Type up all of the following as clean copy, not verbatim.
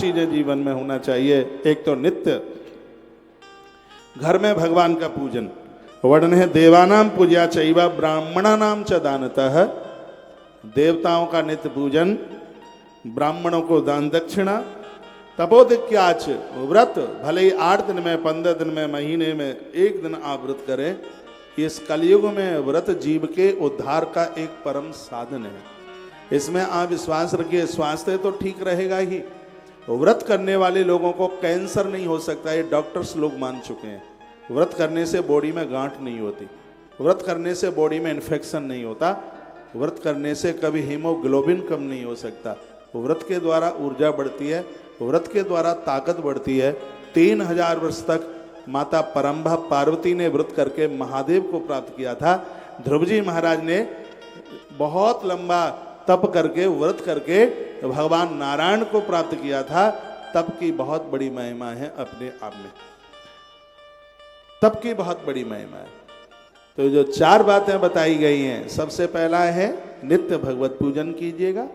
चीजें जीवन में होना चाहिए। एक तो नित्य घर में भगवान का पूजन, वर्णन है देवानाम पूजा चैवा ब्राह्मणानाम च दानतः, देवताओं का नित्य पूजन, ब्राह्मणों को दान दक्षिणा, तपोदिक्याच व्रत, भले ही 8 दिन में, 15 दिन में, महीने में 1 दिन आप व्रत करें। इस कलयुग में व्रत जीव के उद्धार का एक परम साधन है। इसमें आप विश्वास रखिए, स्वास्थ्य तो ठीक रहेगा ही। व्रत करने वाले लोगों को कैंसर नहीं हो सकता, ये डॉक्टर्स लोग मान चुके हैं। व्रत करने से बॉडी में गांठ नहीं होती, व्रत करने से बॉडी में इन्फेक्शन नहीं होता, व्रत करने से कभी हीमोग्लोबिन कम नहीं हो सकता। व्रत के द्वारा ऊर्जा बढ़ती है, व्रत के द्वारा ताकत बढ़ती है। 3000 वर्ष तक माता परंभा पार्वती ने व्रत करके महादेव को प्राप्त किया था। ध्रुव जी महाराज ने बहुत लंबा तप करके, व्रत करके भगवान नारायण को प्राप्त किया था। तप की बहुत बड़ी महिमा है अपने आप में, तप की बहुत बड़ी महिमा है। तो जो 4 बातें बताई गई हैं, सबसे पहला है नित्य भगवत पूजन कीजिएगा,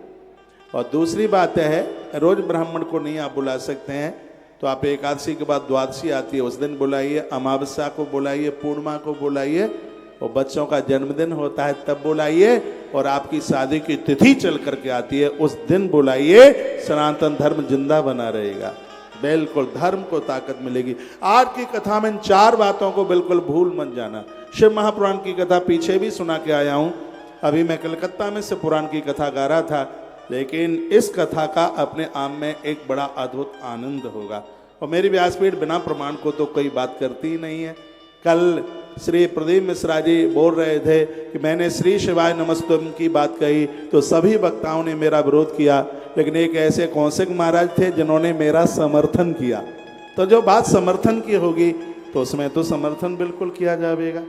और दूसरी बात है रोज ब्राह्मण को नहीं आप बुला सकते हैं तो आप एकादशी के बाद द्वादशी आती है उस दिन बुलाइए, अमावस्या को बुलाइए, पूर्णिमा को बुलाइए, और बच्चों का जन्मदिन होता है तब बुलाइए, और आपकी शादी की तिथि चल करके आती है उस दिन बुलाइए। सनातन धर्म जिंदा बना रहेगा, बिल्कुल धर्म को ताकत मिलेगी। आज की कथा में इन 4 बातों को बिल्कुल भूल मत जाना। शिव महापुराण की कथा पीछे भी सुना के आया हूँ, अभी मैं कलकत्ता में से पुराण की कथा गा रहा था, लेकिन इस कथा का अपने आप में एक बड़ा अद्भुत आनंद होगा। और मेरी व्यासपीठ बिना प्रमाण को तो कोई बात करती ही नहीं है। कल श्री प्रदीप मिश्रा जी बोल रहे थे कि मैंने श्री शिवाय नमस्तुभ्यम की बात कही तो सभी वक्ताओं ने मेरा विरोध किया, लेकिन एक ऐसे कौशिक महाराज थे जिन्होंने मेरा समर्थन किया। तो जो बात समर्थन की होगी तो उसमें तो समर्थन बिल्कुल किया जाएगा।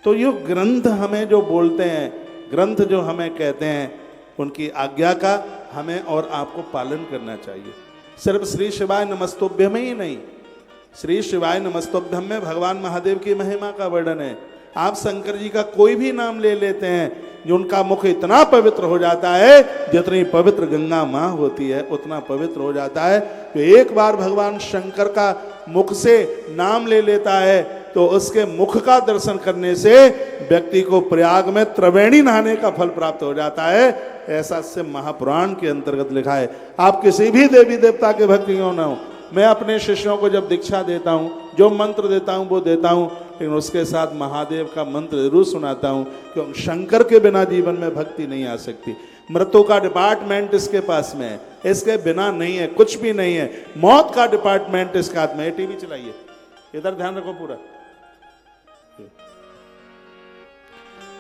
तो ये ग्रंथ हमें जो बोलते हैं, ग्रंथ जो हमें कहते हैं, उनकी आज्ञा का हमें और आपको पालन करना चाहिए। सिर्फ श्री शिवाय नमस्तुभ्यम ही नहीं, श्री शिवाय नमस्तुभ्यम में भगवान महादेव की महिमा का वर्णन है। आप शंकर जी का कोई भी नाम ले लेते हैं, जो उनका मुख इतना पवित्र हो जाता है, जितनी पवित्र गंगा माँ होती है उतना पवित्र हो जाता है। तो एक बार भगवान शंकर का मुख से नाम ले लेता है तो उसके मुख का दर्शन करने से व्यक्ति को प्रयाग में त्रिवेणी नहाने का फल प्राप्त हो जाता है। ऐसा से महापुराण के अंतर्गत लिखा है। आप किसी भी देवी देवता के भक्त क्यों ना हो, मैं अपने शिष्यों को जब दीक्षा देता हूँ, जो मंत्र देता हूँ वो देता हूँ, लेकिन उसके साथ महादेव का मंत्र जरूर सुनाता हूँ, क्योंकि शंकर के बिना जीवन में भक्ति नहीं आ सकती। मृत्यु का डिपार्टमेंट इसके पास में है, इसके बिना नहीं है, कुछ भी नहीं है। मौत का डिपार्टमेंट इसके हाथ में है। टीवी चलाइए, इधर ध्यान रखो पूरा।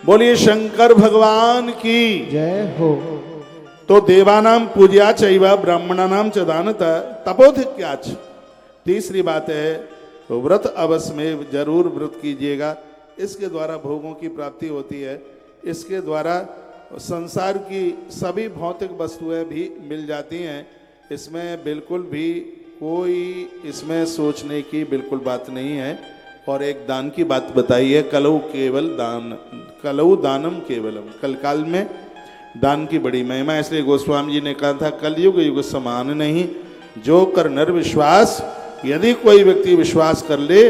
बोलिए शंकर भगवान की जय हो। तो देवानाम पूज्या चैवा ब्राह्मणानाम च दानतः तपोधिक्याच। तीसरी बात है व्रत अवश्य में जरूर व्रत कीजिएगा। इसके द्वारा भोगों की प्राप्ति होती है, इसके द्वारा संसार की सभी भौतिक वस्तुएं भी मिल जाती हैं। इसमें बिल्कुल भी कोई इसमें सोचने की बिल्कुल बात नहीं है। और एक दान की बात बताई है, कलऊ केवल दान, कलऊ दानम केवलम। कल काल में दान की बड़ी महिमा, इसलिए गोस्वामी जी ने कहा था कलयुग युग समान नहीं, जो कर नर विश्वास। यदि कोई व्यक्ति विश्वास कर ले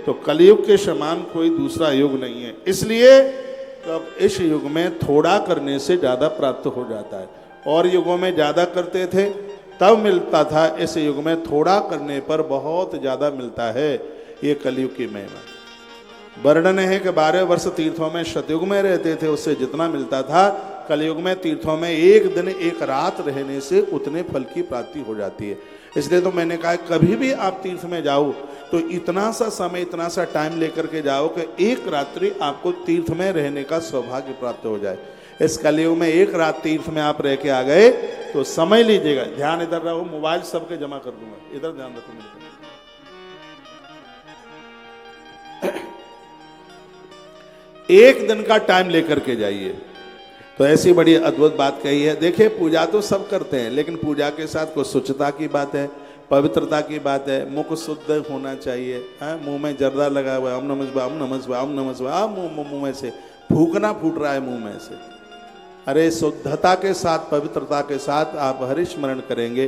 तो कलयुग के समान कोई दूसरा युग नहीं है। इसलिए तो इस युग में थोड़ा करने से ज़्यादा प्राप्त हो जाता है। और युगों में ज़्यादा करते थे तब मिलता था, इस युग में थोड़ा करने पर बहुत ज़्यादा मिलता है। ये कलयुग की महिमा। वर्णन है कि 12 वर्ष तीर्थों में सतयुग में रहते थे, उससे जितना मिलता था कलयुग में तीर्थों में 1 दिन 1 रात रहने से उतने फल की प्राप्ति हो जाती है। इसलिए तो मैंने कहा कभी भी आप तीर्थ में जाओ तो इतना सा समय, इतना सा टाइम लेकर के जाओ कि 1 रात्रि आपको तीर्थ में रहने का सौभाग्य प्राप्त हो जाए। इस कलयुग में 1 रात तीर्थ में आप रह के आ गए तो समझ लीजिएगा। ध्यान इधर रहो, मोबाइल सबके जमा कर दूंगा, इधर ध्यान रखो मेरे। 1 दिन का टाइम लेकर के जाइए। तो ऐसी बड़ी अद्भुत बात कही है। देखिए पूजा तो सब करते हैं, लेकिन पूजा के साथ कुछ स्वच्छता की बात है, पवित्रता की बात है। मुख शुद्ध होना चाहिए। मुंह में जर्दा लगा हुआ है, ओम नमः शिवाय, ओम नमः शिवाय, ओम नमः शिवाय, मुंह में से फूकना फूट रहा है मुंह में से। अरे शुद्धता के साथ, पवित्रता के साथ आप हरि स्मरण करेंगे।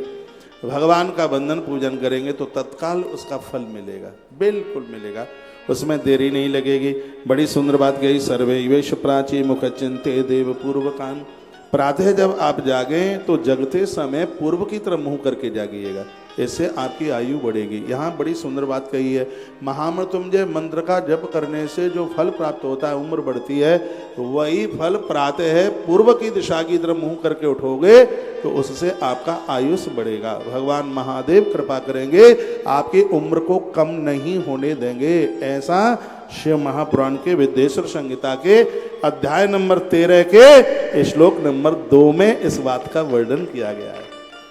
भगवान का बंधन पूजन करेंगे तो तत्काल उसका फल मिलेगा, बिल्कुल मिलेगा, उसमें देरी नहीं लगेगी। बड़ी सुंदर बात कही, सर्वे वेश प्राची मुख चिंते देव पूर्वकान। प्रातः जब आप जागें तो जगते समय पूर्व की तरफ मुंह करके जागिएगा, इससे आपकी आयु बढ़ेगी। यहाँ बड़ी सुंदर बात कही है, महामृत्युंजय मंत्र का जप करने से जो फल प्राप्त होता है, उम्र बढ़ती है, वही फल प्रातः है पूर्व की दिशा की तरफ मुंह करके उठोगे तो उससे आपका आयुष बढ़ेगा। भगवान महादेव कृपा करेंगे, आपकी उम्र को कम नहीं होने देंगे। ऐसा शिव महापुराण के विद्येश्वर संहिता के अध्याय नंबर 13 के श्लोक नंबर 2 में इस बात का वर्णन किया गया है।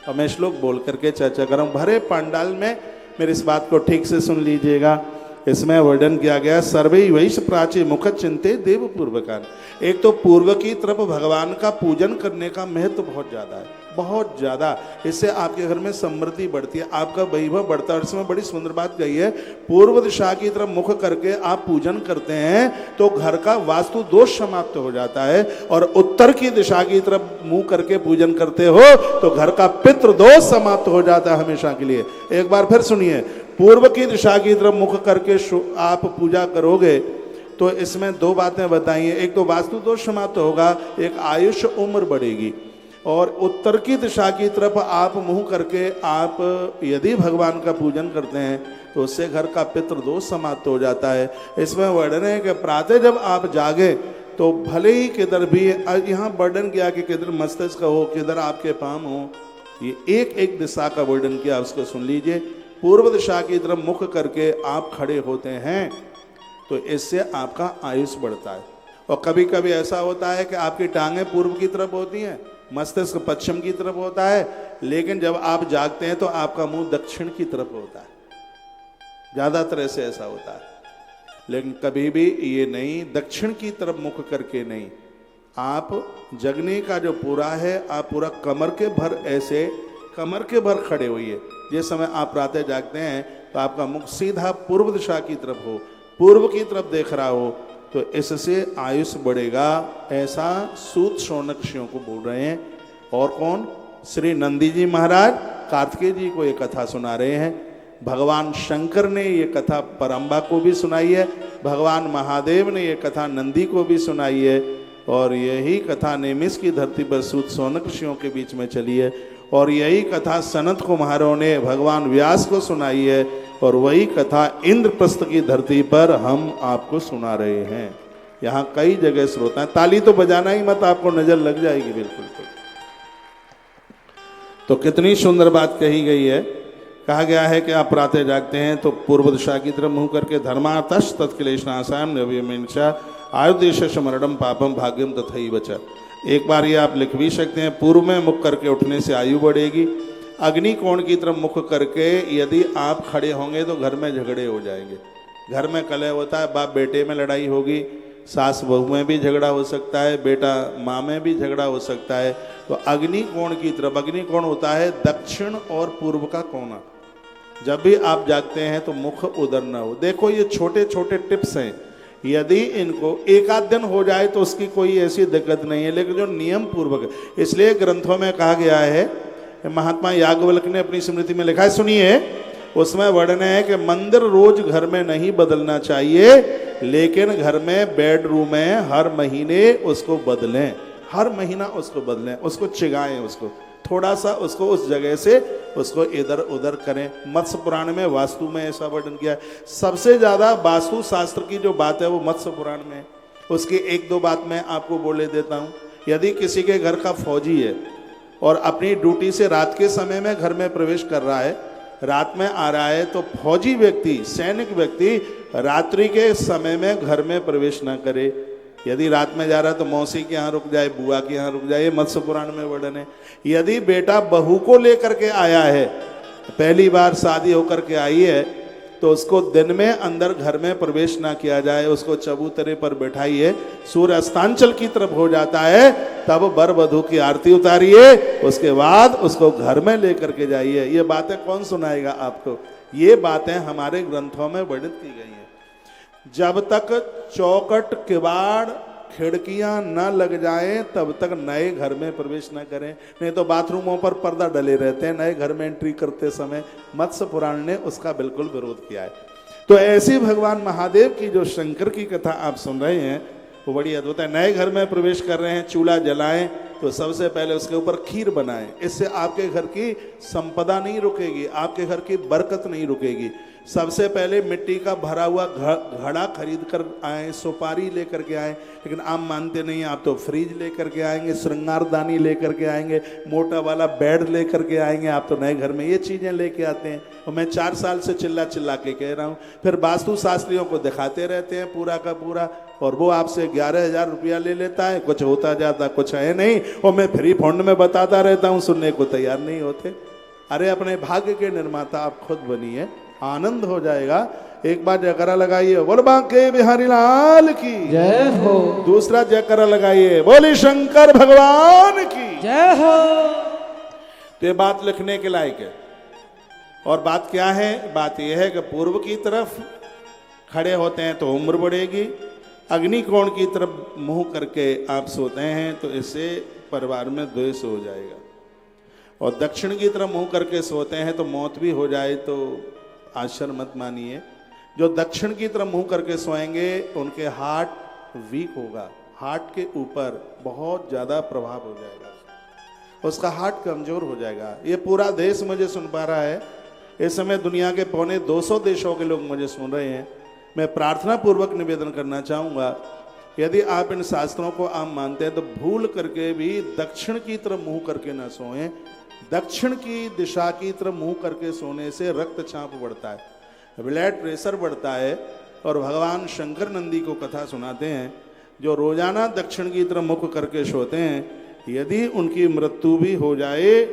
और मैं श्लोक बोल करके चर्चा कर रहा हूँ, भरे पांडाल में मेरी इस बात को ठीक से सुन लीजिएगा। इसमें वर्णन किया गया, सर्वे वैश्य प्राची मुख चिंते देव पूर्वकान। एक तो पूर्व की तरफ भगवान का पूजन करने का महत्व बहुत ज़्यादा है, बहुत ज़्यादा। इससे आपके घर में समृद्धि बढ़ती है, आपका वैभव बढ़ता है। और इसमें बड़ी सुंदर बात कही है, पूर्व दिशा की तरफ मुख करके आप पूजन करते हैं तो घर का वास्तु दोष समाप्त हो जाता है, और उत्तर की दिशा की तरफ मुंह करके पूजन करते हो तो घर का पितृ दोष समाप्त हो जाता है हमेशा के लिए। एक बार फिर सुनिए, पूर्व की दिशा की तरफ मुख करके आप पूजा करोगे तो इसमें 2 बातें बताई हैं, एक तो वास्तु दोष समाप्त होगा, एक आयुष उम्र बढ़ेगी। और उत्तर की दिशा की तरफ आप मुंह करके आप यदि भगवान का पूजन करते हैं तो उससे घर का पितृदोष समाप्त हो जाता है। इसमें वर्णन है कि प्रातः जब आप जागे तो भले ही किधर भी, यहाँ वर्णन किया कि किधर मस्तिष्क हो, किधर आपके पाम हो, ये एक एक दिशा का वर्णन किया, उसको सुन लीजिए। पूर्व दिशा की तरफ मुख करके आप खड़े होते हैं तो इससे आपका आयुष बढ़ता है। और कभी कभी ऐसा होता है कि आपकी टांगें पूर्व की तरफ होती हैं, मस्तिष्क पश्चिम की तरफ होता है, लेकिन जब आप जागते हैं तो आपका मुंह दक्षिण की तरफ होता है, ज़्यादातर ऐसे ऐसा होता है। लेकिन कभी भी ये नहीं, दक्षिण की तरफ मुख करके नहीं, आप जगने का जो पूरा है, आप पूरा कमर के भर ऐसे कमर के भर खड़े होइए। जिस समय आप प्रातः जागते हैं तो आपका मुख सीधा पूर्व दिशा की तरफ हो, पूर्व की तरफ देख रहा हो, तो इससे आयुष बढ़ेगा। ऐसा सूत शौनक ऋषियों को बोल रहे हैं। और कौन? श्री नंदी जी महाराज कार्तिकेय जी को ये कथा सुना रहे हैं। भगवान शंकर ने ये कथा परम्बा को भी सुनाई है, भगवान महादेव ने ये कथा नंदी को भी सुनाई है, और यही कथा नेमिष की धरती पर सूत शौनक ऋषियों के बीच में चली है। और यही कथा सनत कुमारों ने भगवान व्यास को सुनाई है, और वही कथा इंद्रप्रस्थ की धरती पर हम आपको सुना रहे हैं। यहाँ कई जगह श्रोता हैं, ताली तो बजाना ही मत, आपको नजर लग जाएगी बिल्कुल। तो कितनी सुंदर बात कही गई है। कहा गया है कि आप प्रातः जागते हैं तो पूर्व दिशा की तरफ मुंह करके धर्मातश तत्क्लेशनाशाम नव्यमेंशा आयुर्देश स्मरणम पापम भाग्यम तथैव च। एक बार ये आप लिख भी सकते हैं, पूर्व में मुख करके उठने से आयु बढ़ेगी। अग्नि कोण की तरफ मुख करके यदि आप खड़े होंगे तो घर में झगड़े हो जाएंगे। घर में कलह होता है, बाप बेटे में लड़ाई होगी, सास बहू में भी झगड़ा हो सकता है, बेटा माँ में भी झगड़ा हो सकता है। तो अग्नि कोण की तरफ, अग्नि कोण होता है दक्षिण और पूर्व का कोना। जब भी आप जागते हैं तो मुख उधर न हो। देखो ये छोटे छोटे टिप्स हैं, यदि इनको एक आध दिन हो जाए तो उसकी कोई ऐसी दिक्कत नहीं है, लेकिन जो नियम पूर्वक, इसलिए ग्रंथों में कहा गया है, महात्मा याज्ञवल्क्य ने अपनी स्मृति में लिखा है, सुनिए, उसमें वर्णन है कि मंदिर रोज घर में नहीं बदलना चाहिए, लेकिन घर में बेडरूम में हर महीने उसको बदलें, हर महीना उसको बदलें, उसको चिगाएं, उसको थोड़ा सा उसको उस जगह से उसको इधर उधर करें। मत्स्य पुराण में वास्तु में ऐसा वर्णन किया है। सबसे ज़्यादा वास्तु शास्त्र की जो बात है वो मत्स्य पुराण में है। उसकी एक दो बात मैं आपको बोले देता हूँ। यदि किसी के घर का फौजी है और अपनी ड्यूटी से रात के समय में घर में प्रवेश कर रहा है, रात में आ रहा है, तो फौजी व्यक्ति, सैनिक व्यक्ति रात्रि के समय में घर में प्रवेश ना करे। यदि रात में जा रहा है तो मौसी के यहाँ रुक जाए, बुआ के यहाँ रुक जाए, ये मत्स्य पुराण में वर्णन है। यदि बेटा बहू को लेकर के आया है, पहली बार शादी होकर के आई है, तो उसको दिन में अंदर घर में प्रवेश ना किया जाए, उसको चबूतरे पर बैठाइए, सूर्य अस्तांचल की तरफ हो जाता है तब वर वधू की आरती उतारिए, उसके बाद उसको घर में लेकर के जाइए। ये बातें कौन सुनाएगा आपको? ये बातें हमारे ग्रंथों में वर्णित की गई हैं। जब तक चौखट किवाड़ खिड़कियां न लग जाएं तब तक नए घर में प्रवेश न करें। नहीं तो बाथरूमों पर पर्दा डले रहते हैं नए घर में एंट्री करते समय। मत्स्य पुराण ने उसका बिल्कुल विरोध किया है। तो ऐसी भगवान महादेव की जो शंकर की कथा आप सुन रहे हैं वो बड़ी अद्भुत है। नए घर में प्रवेश कर रहे हैं, चूल्हा जलाएं तो सबसे पहले उसके ऊपर खीर बनाएं। इससे आपके घर की संपदा नहीं रुकेगी, आपके घर की बरकत नहीं रुकेगी। सबसे पहले मिट्टी का भरा हुआ घड़ा खरीद कर आए, सुपारी लेकर के आए। लेकिन आप मानते नहीं, आप तो फ्रिज लेकर के आएंगे, श्रृंगारदानी लेकर के आएंगे, मोटा वाला बेड लेकर के आएंगे। आप तो नए घर में ये चीज़ें लेके आते हैं। और मैं 4 साल से चिल्ला चिल्ला के कह रहा हूँ। फिर वास्तु शास्त्रियों को दिखाते रहते हैं पूरा का पूरा, और वो आपसे 11,000 रुपया ले लेता है। कुछ होता जाता कुछ है नहीं, और मैं फ्री फंड में बताता रहता हूँ, सुनने को तैयार नहीं होते। अरे अपने भाग्य के निर्माता आप खुद बनिए, आनंद हो जाएगा। एक बार जयकारा लगाइए, बोल बांके बिहारी लाल की जय हो। दूसरा जयकारा लगाइए, बोली शंकर भगवान की जय हो। तो ये बात लिखने के लायक है। और बात क्या है? बात यह है कि पूर्व की तरफ खड़े होते हैं तो उम्र बढ़ेगी, अग्निकोण की तरफ मुंह करके आप सोते हैं तो इससे परिवार में द्वेष हो जाएगा। और दक्षिण की तरफ मुंह करके सोते हैं तो मौत भी हो जाए तो आश्चर्य मत मानिए। जो दक्षिण की तरफ मुंह करके सोएंगे उनके हार्ट वीक होगा, हार्ट के ऊपर बहुत ज़्यादा प्रभाव हो जाएगा, उसका हार्ट कमज़ोर हो जाएगा। ये पूरा देश मुझे सुन पा रहा है। इस समय दुनिया के 250 देशों के लोग मुझे सुन रहे हैं। मैं प्रार्थना पूर्वक निवेदन करना चाहूँगा, यदि आप इन शास्त्रों को आप मानते हैं तो भूल करके भी दक्षिण की तरफ मुंह करके ना सोएं। दक्षिण की दिशा की तरफ मुंह करके सोने से रक्तचाप बढ़ता है, ब्लड प्रेशर बढ़ता है। और भगवान शंकर नंदी को कथा सुनाते हैं, जो रोजाना दक्षिण की तरफ मुख करके सोते हैं, यदि उनकी मृत्यु भी हो जाए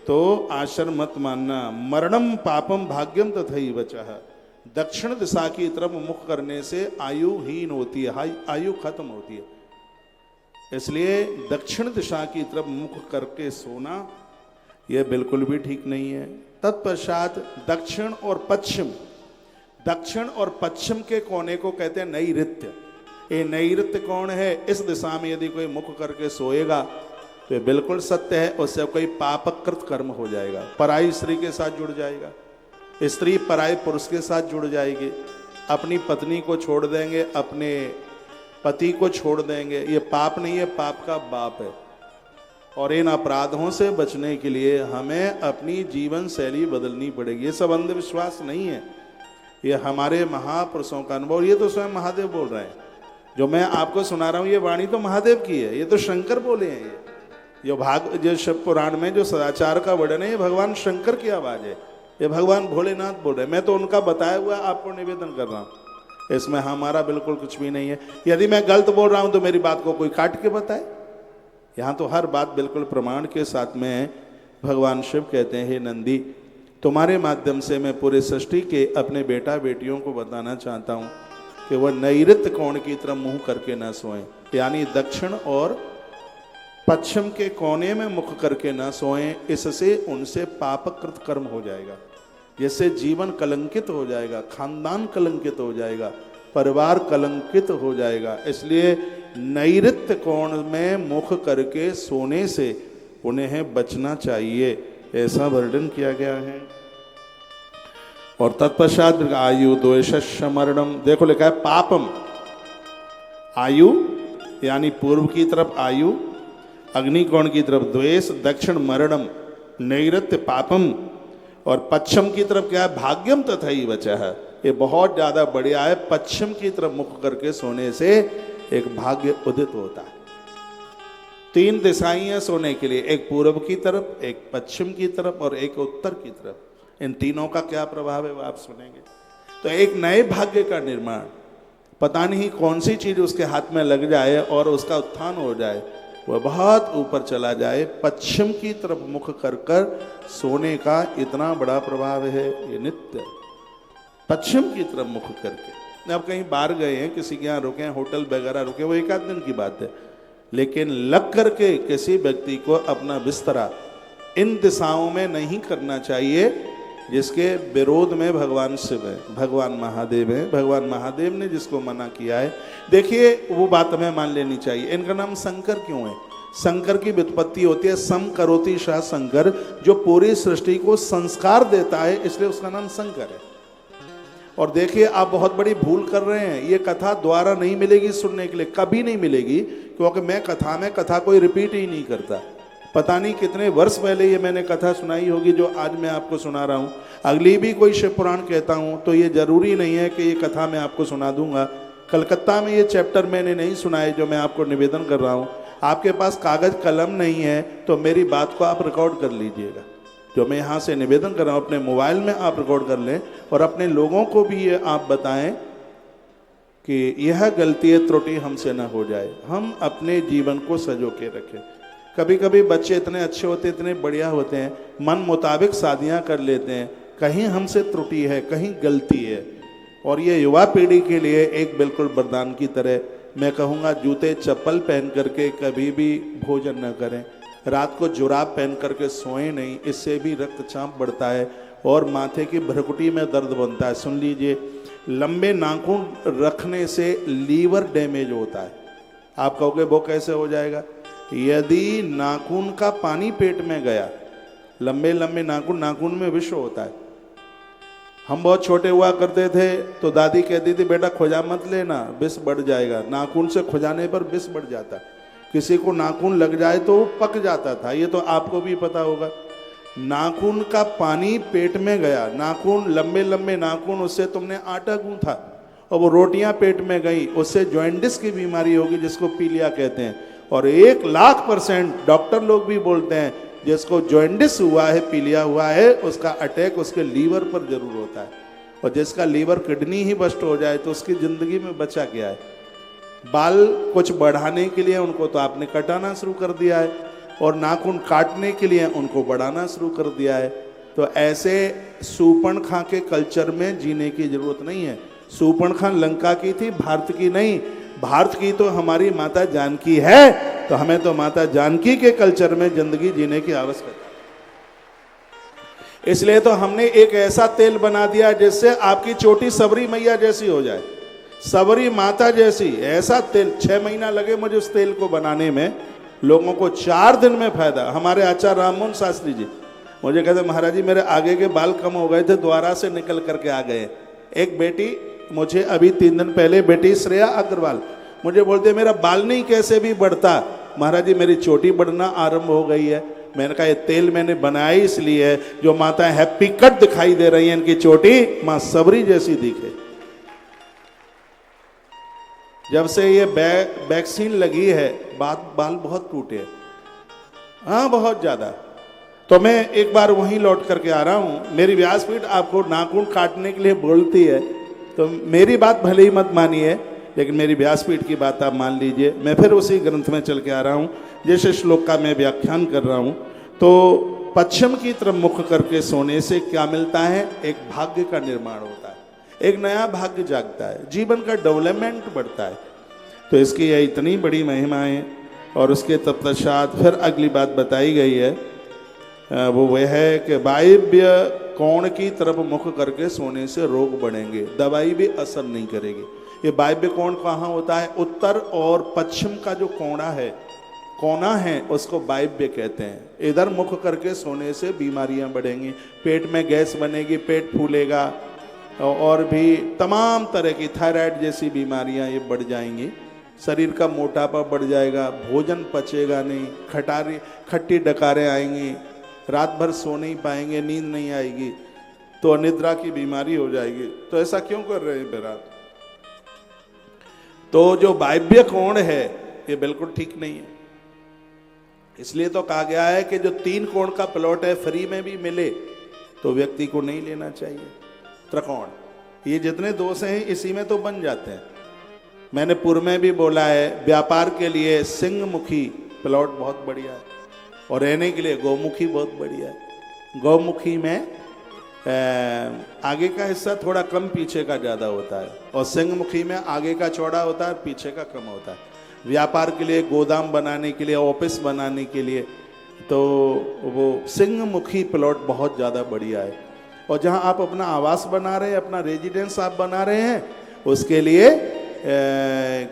तो आश्चर्य मत मानना, मरणम पापम भाग्यम तथैव चः। दक्षिण दिशा की तरफ मुख करने से आयुहीन होती है, आयु खत्म होती है। इसलिए दक्षिण दिशा की तरफ मुख करके सोना यह बिल्कुल भी ठीक नहीं है। तत्पश्चात दक्षिण और पश्चिम, दक्षिण और पश्चिम के कोने को कहते हैं नैऋत्य। ये नैऋत्य कौन है? इस दिशा में यदि कोई मुख करके सोएगा तो ये बिल्कुल सत्य है, उससे कोई पापकृत कर्म हो जाएगा, पराई स्त्री के साथ जुड़ जाएगा, स्त्री पराई पुरुष के साथ जुड़ जाएगी, अपनी पत्नी को छोड़ देंगे, अपने पति को छोड़ देंगे। ये पाप नहीं है, पाप का बाप है। और इन अपराधों से बचने के लिए हमें अपनी जीवन शैली बदलनी पड़ेगी। ये सब अंधविश्वास नहीं है, ये हमारे महापुरुषों का अनुभव। ये तो स्वयं महादेव बोल रहे हैं। जो मैं आपको सुना रहा हूँ ये वाणी तो महादेव की है, ये तो शंकर बोले हैं। ये जो शिव पुराण में जो सदाचार का वर्णन है, ये भगवान शंकर की आवाज़ है, ये भगवान भोलेनाथ बोल रहे हैं। मैं तो उनका बताया हुआ आपको निवेदन कर रहा हूँ, इसमें हमारा बिल्कुल कुछ भी नहीं है। यदि मैं गलत बोल रहा हूँ तो मेरी बात को कोई काट के बताए। यहाँ तो हर बात बिल्कुल प्रमाण के साथ में है। भगवान शिव कहते हैं, हे नंदी, तुम्हारे माध्यम से मैं पूरे सृष्टि के अपने बेटा बेटियों को बताना चाहता हूँ कि वह नैऋत्य कोण की तरफ मुंह करके न सोएं, यानी दक्षिण और पश्चिम के कोने में मुख करके न सोएं। इससे उनसे पापकृत कर्म हो जाएगा, जिससे जीवन कलंकित हो जाएगा, खानदान कलंकित हो जाएगा, परिवार कलंकित हो जाएगा। इसलिए नैऋत्य कोण में मुख करके सोने से उन्हें बचना चाहिए, ऐसा वर्णन किया गया है। और तत्पश्चात आयु द्वेष मरणम, देखो लिखा है पापम, आयु यानी पूर्व की तरफ आयु, अग्निकोण की तरफ द्वेष, दक्षिण मरणम, नैऋत्य पापम, और पश्चिम की तरफ क्या है? भाग्यम तथैव चः। ये बहुत ज़्यादा बढ़िया है। पश्चिम की तरफ मुख करके सोने से एक भाग्य उदित होता है। 3 दिशाएं हैं सोने के लिए, एक पूर्व की तरफ, एक पश्चिम की तरफ और एक उत्तर की तरफ। इन तीनों का क्या प्रभाव है वो आप सुनेंगे। तो एक नए भाग्य का निर्माण, पता नहीं कौन सी चीज उसके हाथ में लग जाए और उसका उत्थान हो जाए, वह बहुत ऊपर चला जाए। पश्चिम की तरफ मुख कर कर सोने का इतना बड़ा प्रभाव है। ये नित्य पश्चिम की तरफ मुख करके, अब कहीं बाहर गए हैं, किसी के यहाँ रुके हैं, होटल वगैरह रुके, वो एक आध दिन की बात है, लेकिन लग करके किसी व्यक्ति को अपना बिस्तरा इन दिशाओं में नहीं करना चाहिए। जिसके विरोध में भगवान शिव है, भगवान महादेव है। भगवान महादेव ने जिसको मना किया है, देखिए वो बात हमें मान लेनी चाहिए। इनका नाम शंकर क्यों है? शंकर की व्युत्पत्ति होती है सम करोति शाह शंकर, जो पूरी सृष्टि को संस्कार देता है, इसलिए उसका नाम शंकर है। और देखिए आप बहुत बड़ी भूल कर रहे हैं, ये कथा दोबारा नहीं मिलेगी सुनने के लिए, कभी नहीं मिलेगी, क्योंकि मैं कथा कोई रिपीट ही नहीं करता। पता नहीं कितने वर्ष पहले ये मैंने कथा सुनाई होगी जो आज मैं आपको सुना रहा हूँ। अगली भी कोई शिव पुराण कहता हूँ तो ये जरूरी नहीं है कि ये कथा मैं आपको सुना दूंगा। कलकत्ता में ये चैप्टर मैंने नहीं सुनाए जो मैं आपको निवेदन कर रहा हूँ। आपके पास कागज कलम नहीं है तो मेरी बात को आप रिकॉर्ड कर लीजिएगा, जो मैं यहाँ से निवेदन कर रहा हूँ अपने मोबाइल में आप रिकॉर्ड कर लें और अपने लोगों को भी ये आप बताएं कि यह गलती त्रुटि हमसे न हो जाए, हम अपने जीवन को सजो के रखें। कभी कभी बच्चे इतने अच्छे होते हैं, इतने बढ़िया होते हैं, मन मुताबिक शादियाँ कर लेते हैं, कहीं हमसे त्रुटि है, कहीं गलती है। और ये युवा पीढ़ी के लिए एक बिल्कुल वरदान की तरह मैं कहूँगा, जूते चप्पल पहन करके कभी भी भोजन न करें, रात को जुराब पहन करके सोएं नहीं, इससे भी रक्तचाप बढ़ता है और माथे की भ्रकुटी में दर्द बनता है। सुन लीजिए, लंबे नाखून रखने से लीवर डैमेज होता है। आप कहोगे वो कैसे हो जाएगा? यदि नाखून का पानी पेट में गया, लंबे लंबे नाखून में विष होता है। हम बहुत छोटे हुआ करते थे तो दादी कहती थी बेटा खुजा मत लेना, विष बढ़ जाएगा। नाखून से खुजाने पर विष बढ़ जाता, किसी को नाखून लग जाए तो वो पक जाता था, ये तो आपको भी पता होगा। नाखून का पानी पेट में गया, नाखून लंबे लंबे नाखून, उससे तुमने आटा गूंथा और वो रोटियां पेट में गई, उससे जॉइंटिस की बीमारी होगी जिसको पीलिया कहते हैं। और 1,00,000% डॉक्टर लोग भी बोलते हैं जिसको जॉइंटिस हुआ है, पीलिया हुआ है, उसका अटैक उसके लीवर पर जरूर होता है। और जिसका लीवर किडनी ही बस्ट हो जाए तो उसकी जिंदगी में बचा क्या है? बाल कुछ बढ़ाने के लिए उनको तो आपने कटाना शुरू कर दिया है और नाखून काटने के लिए उनको बढ़ाना शुरू कर दिया है। तो ऐसे सूपनखा के कल्चर में जीने की जरूरत नहीं है। सूपनखा लंका की थी, भारत की नहीं। भारत की तो हमारी माता जानकी है, तो हमें तो माता जानकी के कल्चर में जिंदगी जीने की आवश्यकता है। इसलिए तो हमने एक ऐसा तेल बना दिया जिससे आपकी चोटी सबरी मैया जैसी हो जाए, सबरी माता जैसी। ऐसा तेल 6 महीना लगे मुझे उस तेल को बनाने में, लोगों को 4 दिन में फायदा। हमारे आचार्य राममोहन शास्त्री जी मुझे कहते महाराज जी मेरे आगे के बाल कम हो गए थे, द्वारा से निकल करके आ गए। एक बेटी मुझे अभी 3 दिन पहले, बेटी श्रेया अग्रवाल, मुझे बोलते मेरा बाल नहीं कैसे भी बढ़ता, महाराज जी मेरी चोटी बढ़ना आरंभ हो गई है। मैंने कहा ये तेल मैंने बनाया इसलिए है जो माता हैप्पी कट दिखाई दे रही है, इनकी चोटी मां सबरी जैसी दिखे। जब से ये वैक्सीन लगी है बाल बहुत टूटे, हाँ बहुत ज्यादा। तो मैं एक बार वहीं लौट करके आ रहा हूं। मेरी व्यासपीठ आपको नाखून काटने के लिए बोलती है, तो मेरी बात भले ही मत मानिए, लेकिन मेरी व्यासपीठ की बात आप मान लीजिए। मैं फिर उसी ग्रंथ में चल के आ रहा हूँ, जैसे श्लोक का मैं व्याख्यान कर रहा हूँ। तो पश्चिम की तरफ मुख करके सोने से क्या मिलता है? एक भाग्य का निर्माण होता है, एक नया भाग्य जागता है, जीवन का डेवलपमेंट बढ़ता है। तो इसकी यह इतनी बड़ी महिमा है। और उसके तत्पश्चात फिर अगली बात बताई गई है, वो वह है कि वायव्य कोण की तरफ मुख करके सोने से रोग बढ़ेंगे, दवाई भी असर नहीं करेगी। ये वायव्य कोण कहाँ होता है? उत्तर और पश्चिम का जो कोना है उसको वायव्य कहते हैं। इधर मुख करके सोने से बीमारियां बढ़ेंगी, पेट में गैस बनेगी, पेट फूलेगा और भी तमाम तरह की थायराइड जैसी बीमारियां ये बढ़ जाएंगी। शरीर का मोटापा बढ़ जाएगा, भोजन पचेगा नहीं, खट्टी डकारें आएंगी, रात भर सो नहीं पाएंगे, नींद नहीं आएगी, तो अनिद्रा की बीमारी हो जाएगी। तो ऐसा क्यों कर रहे हैं बेरात? तो जो वायव्य कोण है ये बिल्कुल ठीक नहीं है। इसलिए तो कहा गया है कि जो 3 कोण का प्लॉट है फ्री में भी मिले तो व्यक्ति को नहीं लेना चाहिए। त्रिकोण, ये जितने दोष हैं इसी में तो बन जाते हैं। मैंने पूर्व में भी बोला है, व्यापार के लिए सिंहमुखी प्लॉट बहुत बढ़िया है और रहने के लिए गौमुखी बहुत बढ़िया है। गौमुखी में आगे का हिस्सा थोड़ा कम, पीछे का ज़्यादा होता है, और सिंहमुखी में आगे का चौड़ा होता है, पीछे का कम होता है। व्यापार के लिए, गोदाम बनाने के लिए, ऑफिस बनाने के लिए, तो वो सिंहमुखी प्लॉट बहुत ज़्यादा बढ़िया है। और जहां आप अपना आवास बना रहे हैं, अपना रेजिडेंस आप बना रहे हैं, उसके लिए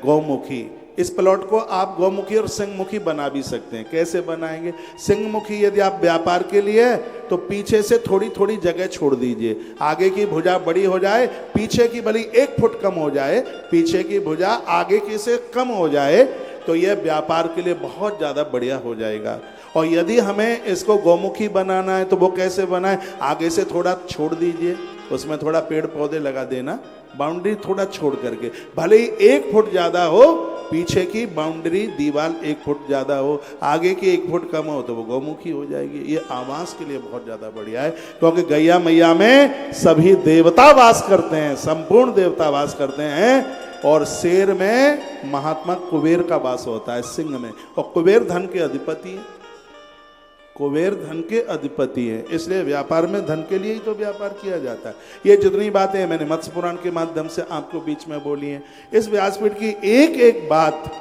गौमुखी, इस प्लॉट को आप गौमुखी और सिंहमुखी बना भी सकते हैं। कैसे बनाएंगे? सिंहमुखी यदि आप व्यापार के लिए है तो पीछे से थोड़ी थोड़ी जगह छोड़ दीजिए, आगे की भुजा बड़ी हो जाए, पीछे की भली 1 फुट कम हो जाए, पीछे की भुजा आगे की से कम हो जाए, तो यह व्यापार के लिए बहुत ज़्यादा बढ़िया हो जाएगा। और यदि हमें इसको गौमुखी बनाना है तो वो कैसे बनाए? आगे से थोड़ा छोड़ दीजिए, उसमें थोड़ा पेड़ पौधे लगा देना, बाउंड्री थोड़ा छोड़ करके, भले ही 1 फुट ज़्यादा हो, पीछे की बाउंड्री दीवार 1 फुट ज़्यादा हो, आगे की 1 फुट कम हो, तो वो गौमुखी हो जाएगी। ये आवास के लिए बहुत ज़्यादा बढ़िया है, क्योंकि गैया मैया में सभी देवता वास करते हैं, संपूर्ण देवता वास करते हैं। और शेर में महात्मा कुबेर का वास होता है, सिंह में, और कुबेर धन के अधिपति है, कुबेर धन के अधिपति है, इसलिए व्यापार में धन के लिए ही तो व्यापार किया जाता है। ये जितनी बातें मैंने मत्स्य पुराण के माध्यम से आपको बीच में बोली हैं, इस व्यासपीठ की एक एक बात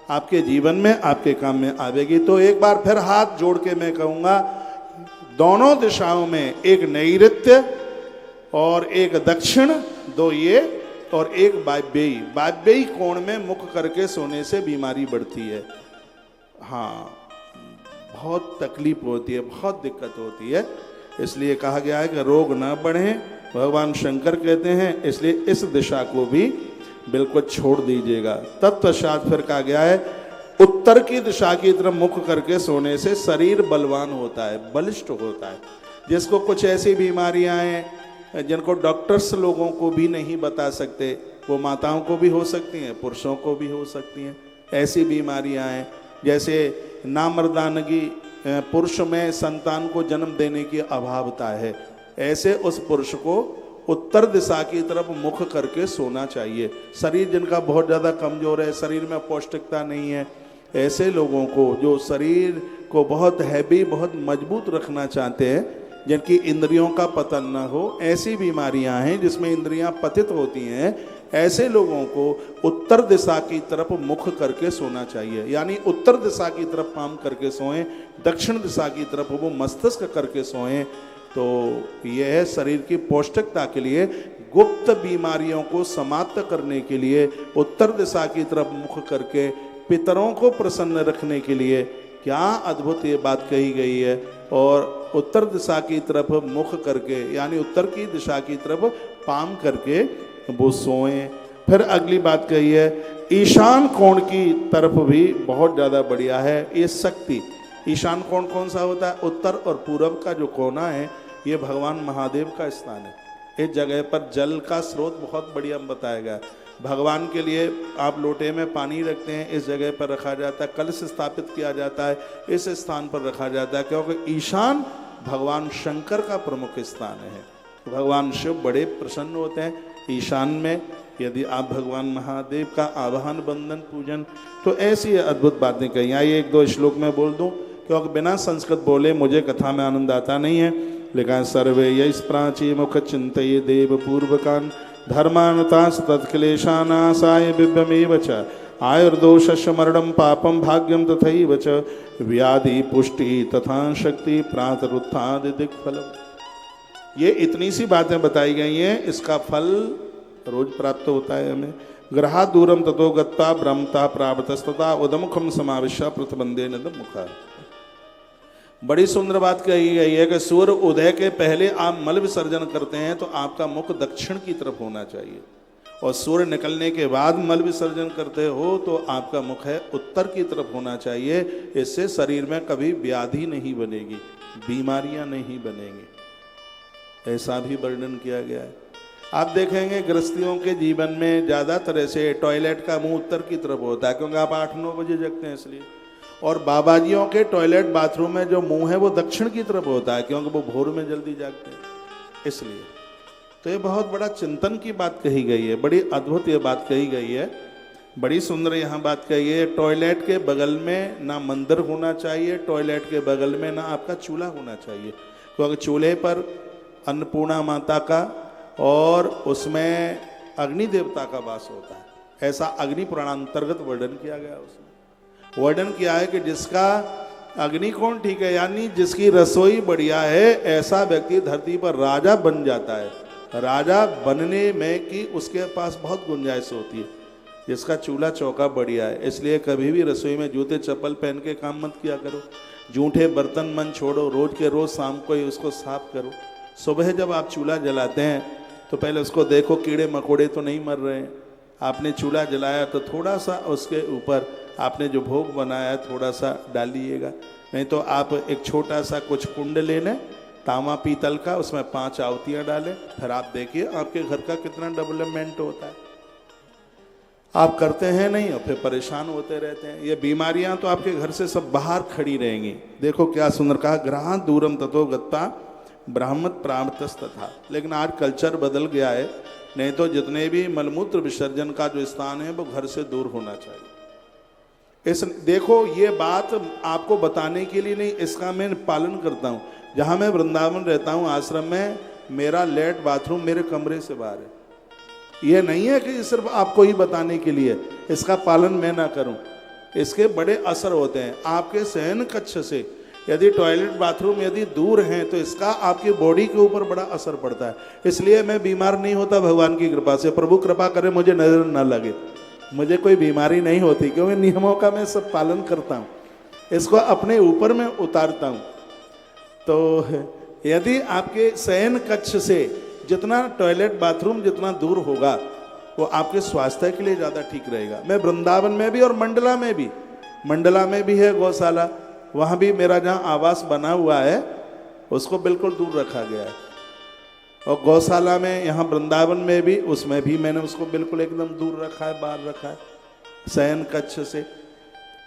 आपके जीवन में, आपके काम में आवेगी। तो एक बार फिर हाथ जोड़ के मैं कहूँगा, दोनों दिशाओं में, एक नैऋत्य और एक दक्षिण, 2 ये और एक वायव्यी, वायव्यी कोण में मुख करके सोने से बीमारी बढ़ती है। हाँ, बहुत तकलीफ होती है, बहुत दिक्कत होती है, इसलिए कहा गया है कि रोग ना बढ़े, भगवान शंकर कहते हैं, इसलिए इस दिशा को भी बिल्कुल छोड़ दीजिएगा। तत्पश्चात फिर कहा गया है, उत्तर की दिशा की तरफ मुख करके सोने से शरीर बलवान होता है, बलिष्ठ होता है। जिसको कुछ ऐसी बीमारियां हैं जिनको डॉक्टर्स लोगों को भी नहीं बता सकते, वो माताओं को भी हो सकती हैं, पुरुषों को भी हो सकती हैं। ऐसी बीमारियां हैं जैसे नामर्दानगी, पुरुष में संतान को जन्म देने की अभावता है, ऐसे उस पुरुष को उत्तर दिशा की तरफ मुख करके सोना चाहिए। शरीर जिनका बहुत ज़्यादा कमज़ोर है, शरीर में पौष्टिकता नहीं है, ऐसे लोगों को, जो शरीर को बहुत हैवी, बहुत मजबूत रखना चाहते हैं, जिनकी इंद्रियों का पतन न हो, ऐसी बीमारियां हैं जिसमें इंद्रियां पतित होती हैं, ऐसे लोगों को उत्तर दिशा की तरफ मुख करके सोना चाहिए। यानी उत्तर दिशा की तरफ पाम करके सोएं, दक्षिण दिशा की तरफ वो मस्तिष्क करके सोएं, तो यह शरीर की पौष्टिकता के लिए, गुप्त बीमारियों को समाप्त करने के लिए उत्तर दिशा की तरफ मुख करके, पितरों को प्रसन्न रखने के लिए, क्या अद्भुत ये बात कही गई है। और उत्तर दिशा की तरफ मुख करके, यानी उत्तर की दिशा की तरफ पाम करके वो सोएं। फिर अगली बात कही है, ईशान कोण की तरफ भी बहुत ज़्यादा बढ़िया है ये शक्ति। ईशान कोण कौन सा होता है? उत्तर और पूरब का जो कोना है, ये भगवान महादेव का स्थान है। इस जगह पर जल का स्रोत बहुत बढ़िया बताया गया है। भगवान के लिए आप लोटे में पानी रखते हैं, इस जगह पर रखा जाता है, कलश स्थापित किया जाता है, इस स्थान पर रखा जाता है, क्योंकि ईशान भगवान शंकर का प्रमुख स्थान है। भगवान शिव बड़े प्रसन्न होते हैं ईशान में। यदि आप भगवान महादेव का आवाहन, बंदन, पूजन, तो ऐसी अद्भुत बातें कही। आइए 1-2 श्लोक में बोल दूं, क्योंकि बिना संस्कृत बोले मुझे कथा में आनंद आता नहीं है। लिखा, सर्वे यश प्राची मुख चिंतये देव पूर्वकान धर्मानुतास तत्क्लेशानासाय दिव्यमेव च आयुर्दोषस्य मरणं पापं भाग्यं तथैव च व्याधि पुष्टि तथा शक्ति प्रातरुत्थादि दिक्फलम्। ये इतनी सी बातें बताई गई हैं, इसका फल रोज प्राप्त होता है हमें। ग्रहा दूरम ततो गत्ता ब्रह्मता प्रावतस्तता उदमुखम समाविश्य प्रतिबंधे नदमुखा। बड़ी सुंदर बात कही गई है कि सूर्य उदय के पहले आप मल विसर्जन करते हैं तो आपका मुख दक्षिण की तरफ होना चाहिए, और सूर्य निकलने के बाद मल विसर्जन करते हो तो आपका मुख है उत्तर की तरफ होना चाहिए। इससे शरीर में कभी व्याधि नहीं बनेगी, बीमारियां नहीं बनेंगी, ऐसा भी वर्णन किया गया है। आप देखेंगे गृहस्थियों के जीवन में ज़्यादातर ऐसे टॉयलेट का मुंह उत्तर की तरफ होता है, क्योंकि आप 8-9 बजे जगते हैं इसलिए। और बाबाजियों के टॉयलेट बाथरूम में जो मुंह है वो दक्षिण की तरफ होता है, क्योंकि वो भोर में जल्दी जागते हैं इसलिए। तो ये बहुत बड़ा चिंतन की बात कही गई है, बड़ी अद्भुत ये बात कही गई है, बड़ी सुंदर यहाँ बात कही है। टॉयलेट के बगल में ना मंदिर होना चाहिए, टॉयलेट के बगल में ना आपका चूल्हा होना चाहिए, क्योंकि चूल्हे पर अन्नपूर्णा माता का और उसमें अग्नि देवता का वास होता है। ऐसा अग्नि पुराण अंतर्गत वर्णन किया गया। उसमें वर्णन किया है कि जिसका अग्नि कौन ठीक है, यानी जिसकी रसोई बढ़िया है ऐसा व्यक्ति धरती पर राजा बन जाता है। राजा बनने में कि उसके पास बहुत गुंजाइश होती है, जिसका चूल्हा चौका बढ़िया है। इसलिए कभी भी रसोई में जूते चप्पल पहन के काम मत किया करो, जूठे बर्तन मन छोड़ो, रोज के रोज शाम को ही उसको साफ करो। सुबह जब आप चूल्हा जलाते हैं तो पहले उसको देखो कीड़े मकोड़े तो नहीं मर रहे हैं। आपने चूल्हा जलाया तो थोड़ा सा उसके ऊपर आपने जो भोग बनाया थोड़ा सा डालिएगा, नहीं तो आप एक छोटा सा कुछ कुंड ले लें तांबा पीतल का, उसमें 5 आहुतियाँ डालें, फिर आप देखिए आपके घर का कितना डेवलपमेंट होता है। आप करते हैं नहीं और फिर परेशान होते रहते हैं। ये बीमारियां तो आपके घर से सब बाहर खड़ी रहेंगी। देखो क्या सुंदर कहा, ग्रहा दूरम ततो गत्ता ब्राह्मण प्रामतस्तथा। लेकिन आज कल्चर बदल गया है, नहीं तो जितने भी मलमूत्र विसर्जन का जो स्थान है वो घर से दूर होना चाहिए। इस देखो ये बात आपको बताने के लिए नहीं, इसका मैं पालन करता हूँ। जहाँ मैं वृंदावन रहता हूँ आश्रम में, मेरा लेट बाथरूम मेरे कमरे से बाहर है। ये नहीं है कि सिर्फ आपको ही बताने के लिए, इसका पालन मैं ना करूं, इसके बड़े असर होते हैं। आपके शयन कक्ष से यदि टॉयलेट बाथरूम यदि दूर हैं तो इसका आपकी बॉडी के ऊपर बड़ा असर पड़ता है। इसलिए मैं बीमार नहीं होता भगवान की कृपा से। प्रभु कृपा करे मुझे नजर न लगे, मुझे कोई बीमारी नहीं होती, क्योंकि नियमों का मैं सब पालन करता हूँ, इसको अपने ऊपर में उतारता हूँ। तो यदि आपके शयन कक्ष से जितना टॉयलेट बाथरूम जितना दूर होगा वो आपके स्वास्थ्य के लिए ज़्यादा ठीक रहेगा। मैं वृंदावन में भी और मंडला में भी है गौशाला, वहाँ भी मेरा जहाँ आवास बना हुआ है उसको बिल्कुल दूर रखा गया है। और गौशाला में यहाँ वृंदावन में भी, उसमें भी मैंने उसको बिल्कुल एकदम दूर रखा है, बाहर रखा है शयन कक्ष से।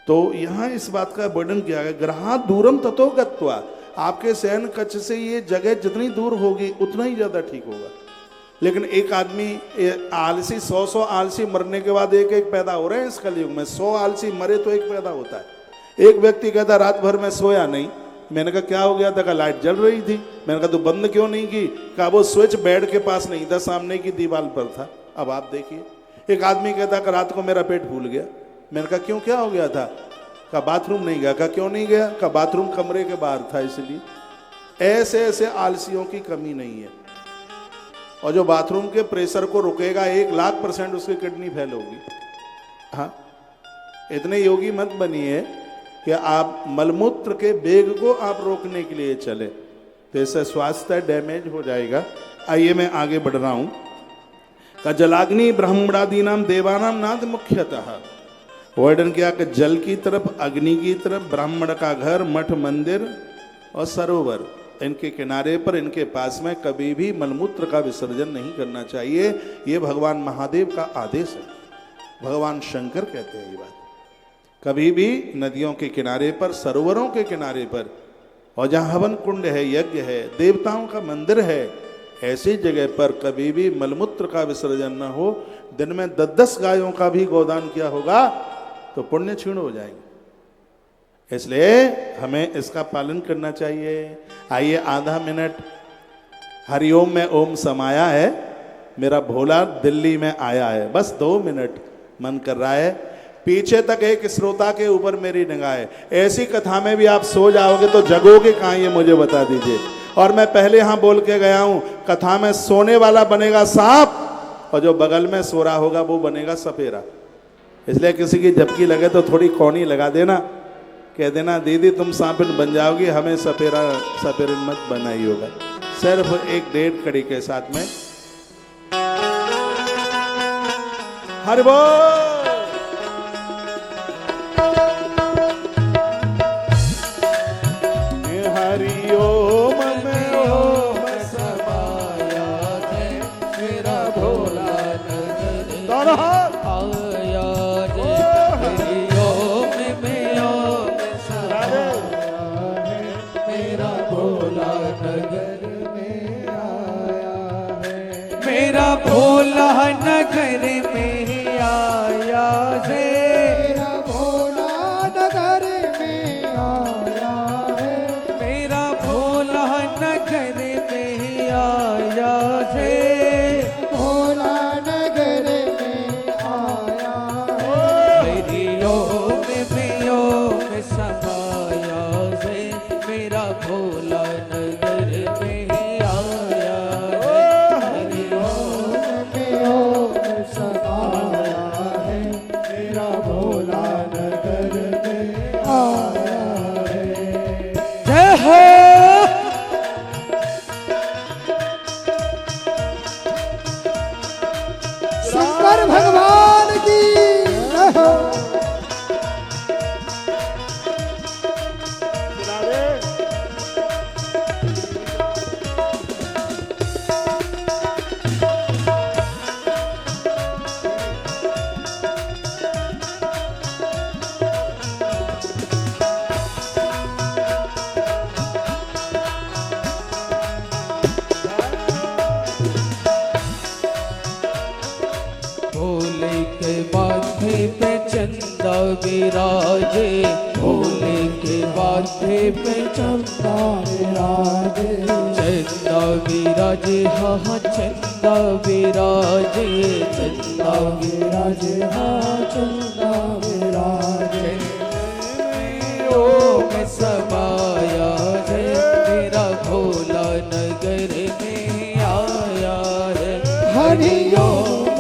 तो यहाँ इस बात का वर्णन किया गया, ग्रहा दूरम ततो गत्वा। आपके शयन कक्ष से ये जगह जितनी दूर होगी उतना ही ज़्यादा ठीक होगा। लेकिन एक आदमी आलसी 100 आलसी मरने के बाद एक एक पैदा हो रहे हैं इस कलयुग में। 100 आलसी मरे तो एक पैदा होता है। एक व्यक्ति कहता रात भर में सोया नहीं। मैंने कहा क्या हो गया था? कहा लाइट जल रही थी। मैंने कहा तो बंद क्यों नहीं की? कहा वो स्विच बेड के पास नहीं था, सामने की दीवार पर था। अब आप देखिए। एक आदमी कहता कि रात को मेरा पेट फूल गया। मैंने कहा क्यों, क्या हो गया था? कहा बाथरूम नहीं गया। कहा क्यों नहीं गया? कहा बाथरूम कमरे के बाहर था इसलिए। ऐसे ऐसे आलसियों की कमी नहीं है। और जो बाथरूम के प्रेशर को रुकेगा 1,00,000% उसकी किडनी फेल होगी। हाँ, इतने योगी मत बनिए कि आप मलमूत्र के वेग को आप रोकने के लिए चले, तो इससे स्वास्थ्य डैमेज हो जाएगा। आइए मैं आगे बढ़ रहा हूं। का जलाग्नि ब्रह्मणादि नाम देवानाम नाद मुख्यतः वर्णन किया कि जल की तरफ, अग्नि की तरफ, ब्राह्मण का घर, मठ, मंदिर और सरोवर, इनके किनारे पर, इनके पास में कभी भी मलमूत्र का विसर्जन नहीं करना चाहिए। ये भगवान महादेव का आदेश है। भगवान शंकर कहते हैं ये बात। कभी भी नदियों के किनारे पर, सरोवरों के किनारे पर, और जहाँ हवन कुंड है, यज्ञ है, देवताओं का मंदिर है, ऐसी जगह पर कभी भी मलमूत्र का विसर्जन न हो। दिन में 10-10 गायों का भी गोदान किया होगा तो पुण्य क्षीण हो जाएंगे। इसलिए हमें इसका पालन करना चाहिए। आइए आधा मिनट हरिओम में ओम समाया है, मेरा भोला दिल्ली में आया है, बस 2 मिनट मन कर रहा है। पीछे तक एक श्रोता के ऊपर मेरी निगाह है। ऐसी कथा में भी आप सो जाओगे तो जगोगे कहाँ, ये मुझे बता दीजिए। और मैं पहले यहाँ बोल के गया हूँ, कथा में सोने वाला बनेगा सांप और जो बगल में सो रहा होगा वो बनेगा सपेरा। इसलिए किसी की झपकी लगे तो थोड़ी कौनी लगा देना, कह देना दीदी तुम सांपिन बन जाओगी, हमें सपेरिन मत बनाई होगा। सिर्फ 1-1.5 कड़ी के साथ में हरि बोल। हरिओम में ओम समाया है, मेरा भोला नगर दोनों हाथ आया है। हरिओम में ओम समाया है, मेरा भोला नगर में आया है। मेरा भोला नगर में आया है। समाया शंकर भगवान की जय हो। भोले के माथे पे चंदा विराजे, भोले के माथे पे चंदा विराजे, चंदा विराजे हाँ हाँ चंदा विराजे, चंदा विराजे हाँ चंदा विराजे। ओम समाया है मेरा भोला नगर में आया है, हरि ओम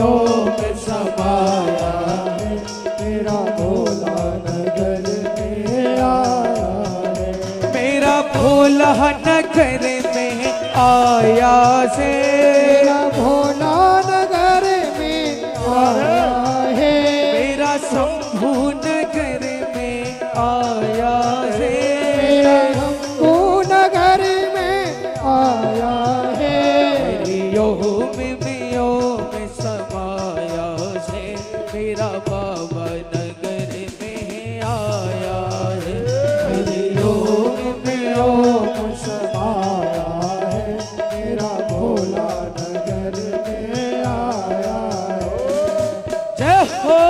ओम समाया है मेरा भोला नगर में आया है। मेरा भोला नगर में आया से, मेरा भोला नगर में आया है। मेरा शंभू नगर में आया से, मेरा शंभू नगर में आया है। हरि ओम में ओम समाया से, मेरा बाबा नगर में आया है, हरि ओम में ओम समाया है मेरा भोला नगर में आया है। जय हो।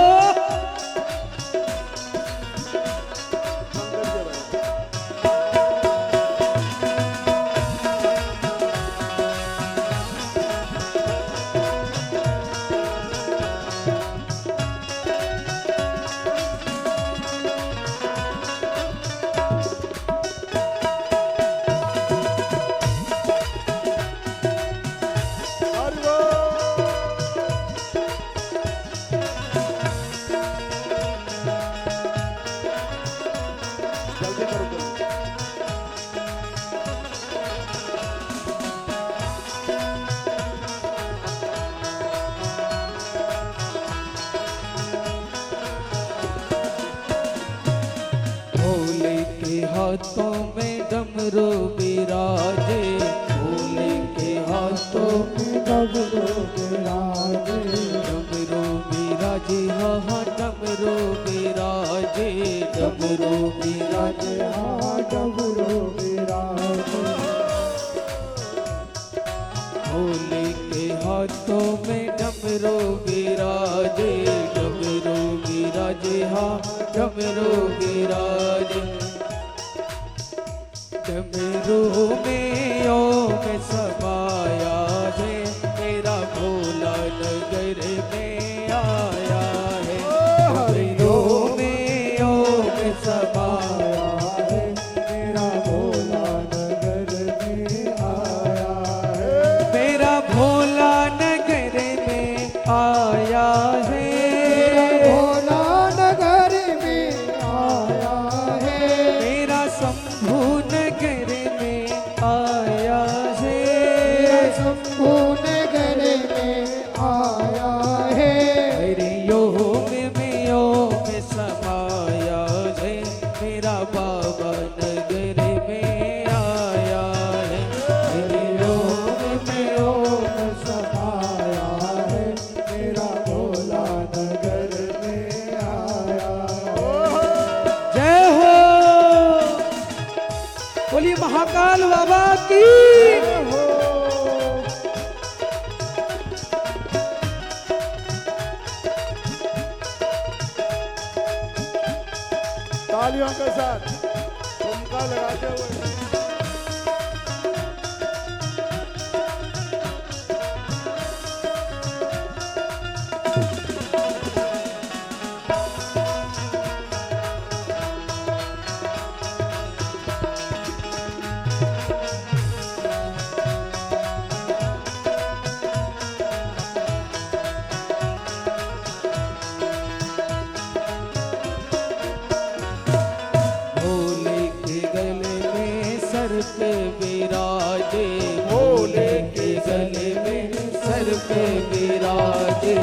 भोले के हाथों में डमरू विराजे, भोले के हाथों में डमरू विराजे, डमरू विराजे हाँ हाँ डमरू विराजे, डमरू विराजे हाँ डमरू विराजे। भोले के हाथों में डमरू विराजे, डमरू विराजे हाँ डमरू विराजे। डमरू में ओम समाया है मेरा भोला नगर में आया है, डमरू में ओम समाया है मेरा भोला नगर में आया है। मेरा भोला नगर में आया है, भोला नगर में आया है। मेरा शंभू नगर में आया है, शंभू नगर में आया है। हरि ओम में ओम समाया है मेरा बाबा नगर में आया है, हरि ओम में ओम समाया है मेरा भोला नगर में आया है। जय हो। बोलिए महाकाल बाबा की। तालियों के साथ ठुमका लगाते हुए पे विराजे, भोले के गले में सर पे विराजे,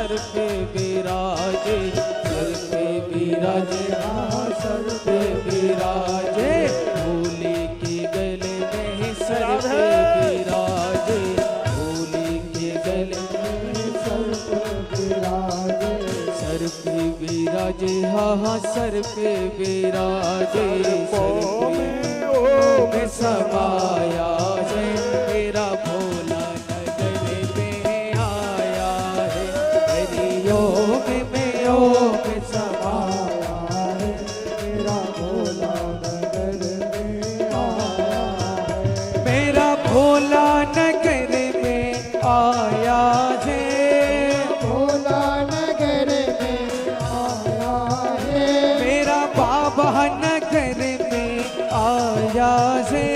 सर पे विराजे, सर पे विराजे, हाँ सर पे विराजे, भोले के गले में सर पे विराजे, भोले के गले में सर पे विराजे, सर पे विराजे, हाँ हाँ सर पे विराजे, सर पे समाया है मेरा भोला नगर में आया है, हरिओम में ओम समाया है मेरा भोला नगर में आया है, मेरा भोला नगर में आया है, भोला नगर में आया है, मेरा बाबा नगर में आया है,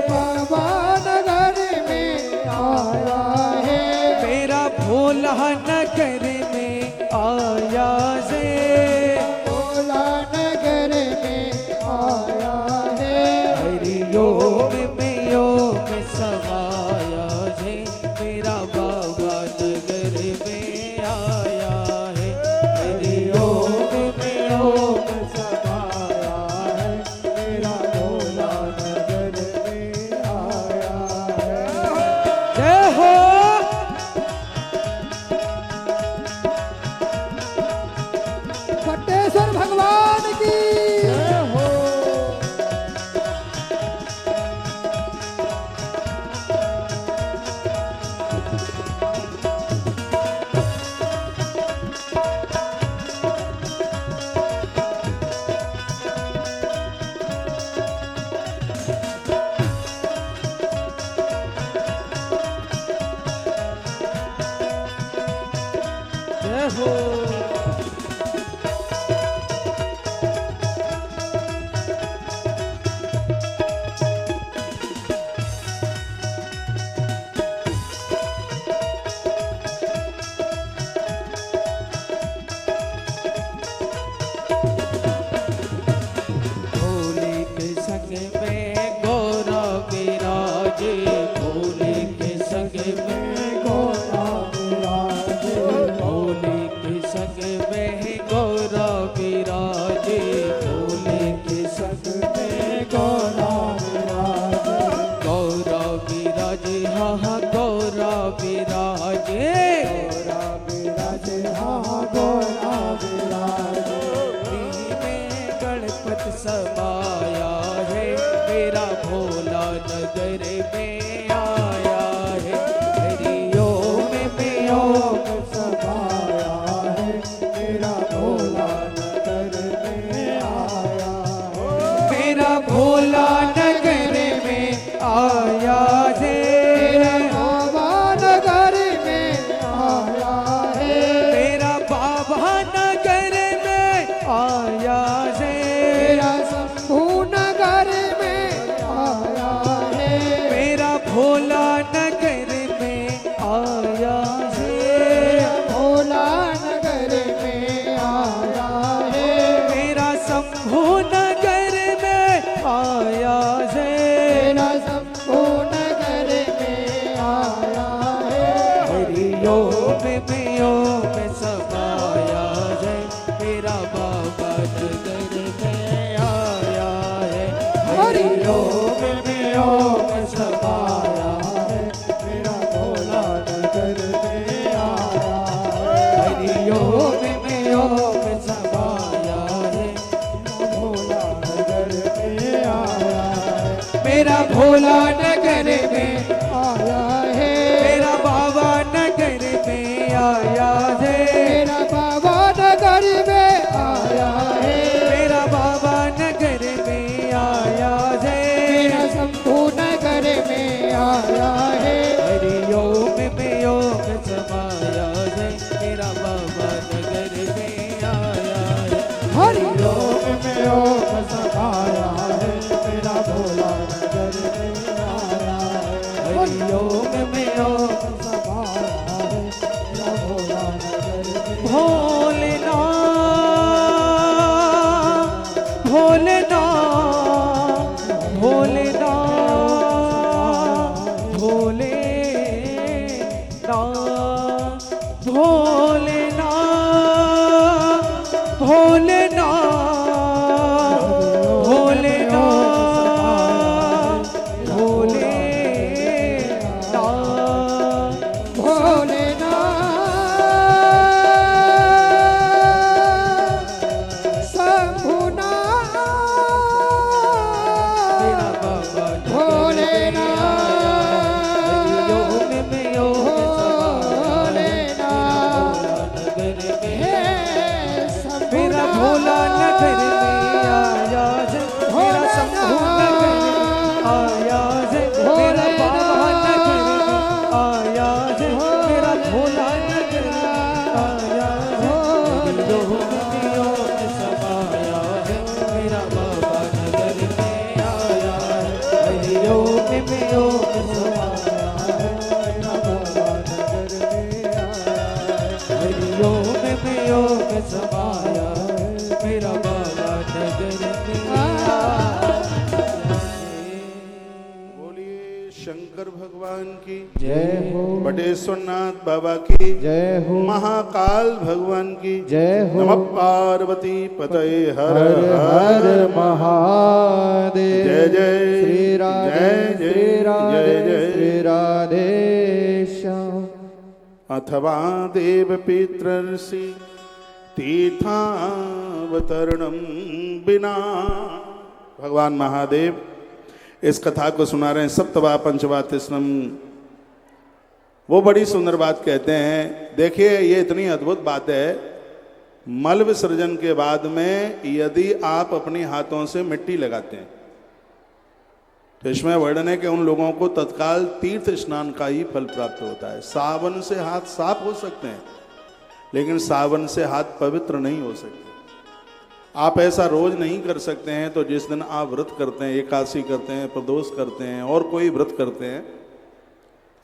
बाबा नगर में आया है, मेरा भोला नगर में आया है, भोला नगर में आया है, हरिओम में ओम समाया है मेरा बाबा नगर में आया है, हरिओम में ओम समाया है मेरा भोला नगर में आया है। जय हो। पट्टेश्वर भगवान की जय हो। जय हो। भोले के संग में गौरा विराजे, भोले के संग में गौरा विराजे, भोले के संग में गौरा विराजे, भोले के संग में गौरा विराजे, गौरा विराजे, हाँ हाँ गौरा विराजे, गौरा विराजे, हाँ गौरा विराजे, में गणपत समाया है मेरा भोला नगर में आया है, हरिओम में ओम समाया है मेरा भोला नगर में आया है, मेरा भोला नगर में आया है, बाबा नगर में आया है, मेरा बाबा नगर में आया है, मेरा शंभू नगर में आया है, मेरा भोला नगर में आया है, भोला नगर में आया है, मेरा शंभू नगर में आया है, मेरा शंभू नगर में आया है, हरिओम में ओम समाया है मेरा बाबा नगर में आया है, हरिओम में ओम समाया है मेरा भोला नगर में आया है, हरिओम में ओम समाया है भोला नगर में आया है, मेरा भोला नगर में आया है, मेरा बाबा नगर में आया है, मेरा बाबा नगर में आया है, मेरा बाबा नगर में आया है, मेरा शंभू नगर में आया है, हरिओम में ओम समाया है मेरा बाबा नगर में आया है, हरिओम में ओम समाया है मेरा भोला नगर में आया है, हरिओम में ओम समाया है मेरा भोला नगर में भोलेनाथ भोलेनाथ भोलेनाथ भोलेनाथ भोले योग समाया है मेरा भोला नगर में आया है। हरिओम में योग समाया मेरा बाबा नगर में आया है। बोलिए शंकर भगवान की जय हो बटेश्वरनाथ बाबा की जय हो महाकाल भगवान की जय हो नमः पार्वती पतये हर हर हर हर महादेव जय जय श्री राधे जय जय श्री राधे जय जय श्री राधे श्याम। अथवा देव पितृर्षि तीर्थावतरणम बिना। भगवान महादेव इस कथा को सुना रहे हैं। सप्तवा पंचवा तिस्रम, वो बड़ी सुंदर बात कहते हैं। देखिए ये इतनी अद्भुत बात है, मल विसर्जन के बाद में यदि आप अपने हाथों से मिट्टी लगाते हैं तो इसमें वर्णन है कि उन लोगों को तत्काल तीर्थ स्नान का ही फल प्राप्त होता है। सावन से हाथ साफ हो सकते हैं लेकिन सावन से हाथ पवित्र नहीं हो सकते। आप ऐसा रोज नहीं कर सकते हैं, तो जिस दिन आप व्रत करते हैं, एकादशी करते हैं, प्रदोष करते हैं और कोई व्रत करते हैं,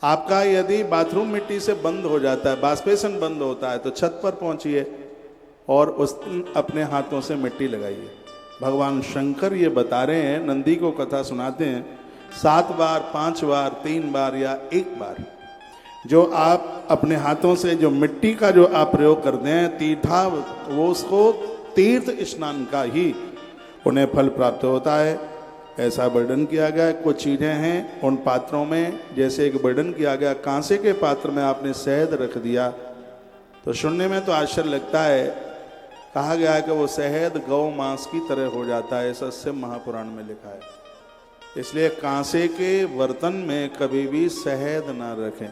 आपका यदि बाथरूम मिट्टी से बंद हो जाता है, बाष्पेशन बंद होता है, तो छत पर पहुंचिए और उस दिन अपने हाथों से मिट्टी लगाइए। भगवान शंकर ये बता रहे हैं, नंदी को कथा सुनाते हैं, 7 बार 5 बार 3 बार या 1 बार जो आप अपने हाथों से जो मिट्टी का जो आप प्रयोग करते हैं तीर्था, वो उसको तीर्थ स्नान का ही उन्हें फल प्राप्त होता है, ऐसा वर्णन किया गया। कुछ चीज़ें हैं उन पात्रों में, जैसे एक वर्णन किया गया कांसे के पात्र में आपने शहद रख दिया, तो सुनने में तो आश्चर्य लगता है। कहा गया है कि वो शहद गौ मांस की तरह हो जाता है, ऐसा शिव महापुराण में लिखा है। इसलिए कांसे के बर्तन में कभी भी शहद ना रखें।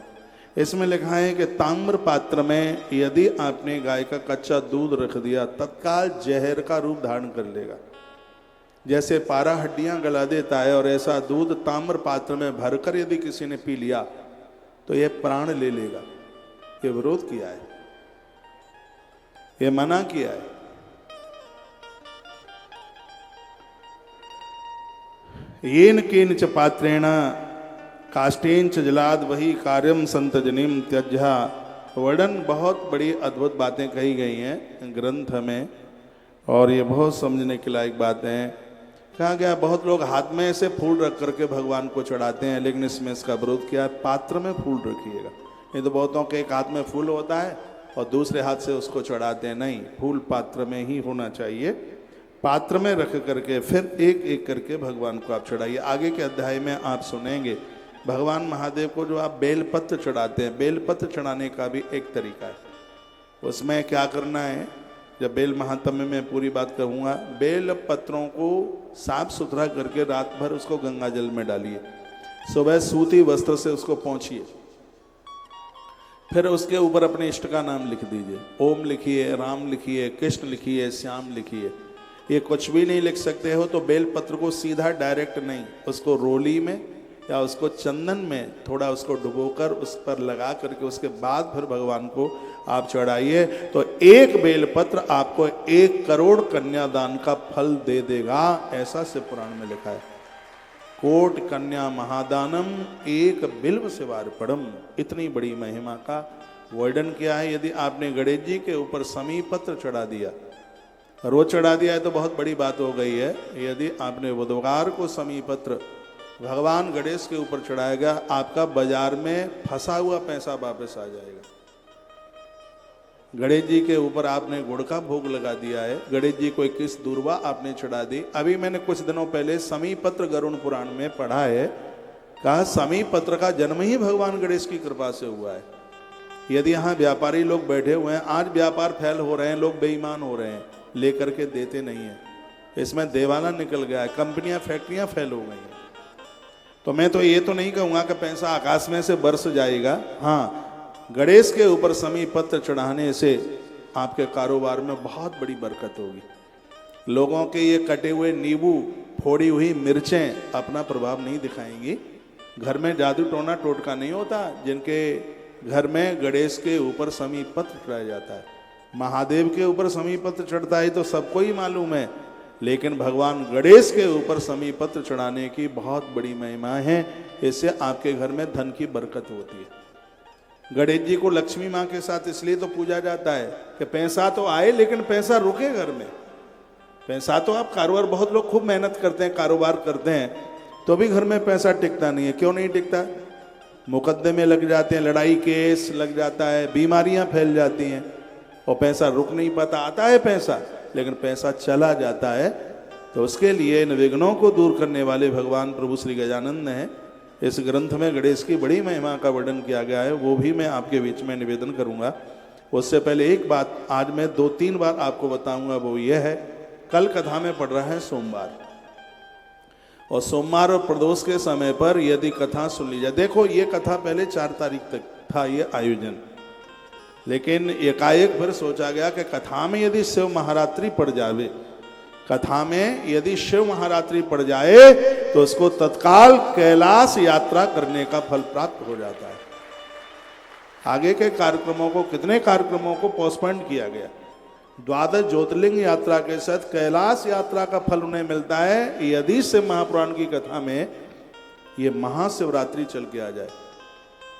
इसमें लिखा है कि ताम्र पात्र में यदि आपने गाय का कच्चा दूध रख दिया, तत्काल जहर का रूप धारण कर लेगा। जैसे पारा हड्डियां गला देता है, और ऐसा दूध ताम्र पात्र में भरकर यदि किसी ने पी लिया तो यह प्राण ले लेगा। ये विरोध किया है, ये मना किया है। येन केनच पात्रेण काष्ठेन च जलाद वही कार्यम संत जनिम त्यज्या। वर्णन बहुत बड़ी अद्भुत बातें कही गई हैं ग्रंथ में, और ये बहुत समझने के लायक बातें हैं। कहा गया बहुत लोग हाथ में ऐसे फूल रख करके भगवान को चढ़ाते हैं, लेकिन इसमें इसका विरोध किया है, पात्र में फूल रखिएगा। ये तो बहुतों के एक हाथ में फूल होता है और दूसरे हाथ से उसको चढ़ाते हैं, नहीं, फूल पात्र में ही होना चाहिए। पात्र में रख करके फिर एक एक करके भगवान को आप चढ़ाइए। आगे के अध्याय में आप सुनेंगे भगवान महादेव को जो आप बेलपत्र चढ़ाते हैं, बेलपत्र चढ़ाने का भी एक तरीका है। उसमें क्या करना है, जब बेल महात्म्य में पूरी बात कहूँगा, बेल पत्रों को साफ सुथरा करके रात भर उसको गंगा जल में डालिए, सुबह सूती वस्त्र से उसको पोंछिए, फिर उसके ऊपर अपने इष्ट का नाम लिख दीजिए। ओम लिखिए, राम लिखिए, कृष्ण लिखिए, श्याम लिखिए। ये कुछ भी नहीं लिख सकते हो तो बेल पत्र को सीधा डायरेक्ट नहीं, उसको रोली में या उसको चंदन में थोड़ा उसको डुबोकर उस पर लगा करके उसके बाद फिर भगवान को आप चढ़ाइए, तो एक बेलपत्र आपको 1 करोड़ कन्यादान का फल दे देगा, ऐसा शिव पुराण में लिखा है। कोट कन्या महादानम एक बिल्व शिवार्पणम, इतनी बड़ी महिमा का वर्णन किया है। यदि आपने गणेश जी के ऊपर समीपत्र चढ़ा दिया, रोज चढ़ा दिया है तो बहुत बड़ी बात हो गई है। यदि आपने बुधवार को समीपत्र भगवान गणेश के ऊपर चढ़ाएगा, आपका बाजार में फंसा हुआ पैसा वापस आ जाएगा। गणेश जी के ऊपर आपने गुड़ का भोग लगा दिया है, गणेश जी को 21 दूर्वा आपने चढ़ा दी। अभी मैंने कुछ दिनों पहले समीपत्र गरुण पुराण में पढ़ा है, कहा समीपत्र का जन्म ही भगवान गणेश की कृपा से हुआ है। यदि यहाँ व्यापारी लोग बैठे हुए हैं, आज व्यापार फैल हो रहे हैं, लोग बेईमान हो रहे हैं, लेकर के देते नहीं है, इसमें देवाला निकल गया है, कंपनियां फैक्ट्रियां फैल हो गई हैं। तो मैं तो ये तो नहीं कहूँगा कि पैसा आकाश में से बरस जाएगा। हाँ, गणेश के ऊपर समीपत्र चढ़ाने से आपके कारोबार में बहुत बड़ी बरकत होगी। लोगों के ये कटे हुए नींबू, फोड़ी हुई मिर्चें अपना प्रभाव नहीं दिखाएंगी। घर में जादू टोना टोटका नहीं होता जिनके घर में गणेश के ऊपर समीपत्र चढ़ाया जाता है। महादेव के ऊपर समीपत्र चढ़ता है तो सबको ही मालूम है, लेकिन भगवान गणेश के ऊपर समीपत्र चढ़ाने की बहुत बड़ी महिमा है। इससे आपके घर में धन की बरकत होती है। गणेश जी को लक्ष्मी माँ के साथ इसलिए तो पूजा जाता है कि पैसा तो आए लेकिन पैसा रुके घर में। पैसा तो आप कारोबार, बहुत लोग खूब मेहनत करते हैं, कारोबार करते हैं, तो भी घर में पैसा टिकता नहीं है। क्यों नहीं टिकता? मुकदमे लग जाते हैं, लड़ाई केस लग जाता है, बीमारियां फैल जाती हैं और पैसा रुक नहीं पाता। आता है पैसा लेकिन पैसा चला जाता है। तो उसके लिए इन विघ्नों को दूर करने वाले भगवान प्रभु श्री गजानंद हैं। इस ग्रंथ में गणेश की बड़ी महिमा का वर्णन किया गया है, वो भी मैं आपके बीच में निवेदन करूंगा। उससे पहले एक बात आज मैं 2-3 बार आपको बताऊंगा, वो ये है, कल कथा में पड़ रहा है सोमवार, और सोमवार और प्रदोष के समय पर यदि कथा सुन ली जाए, देखो ये कथा पहले 4 तारीख तक था ये आयोजन, लेकिन एकाएक फिर सोचा गया कि कथा में यदि शिव महारात्रि पड़ जावे, कथा में यदि शिव महारात्रि पड़ जाए तो उसको तत्काल कैलाश यात्रा करने का फल प्राप्त हो जाता है। आगे के कार्यक्रमों को, कितने कार्यक्रमों को पोस्टपोन किया गया। 12 ज्योतिर्लिंग यात्रा के साथ कैलाश यात्रा का फल उन्हें मिलता है यदि शिव महापुराण की कथा में ये महाशिवरात्रि चल के आ जाए।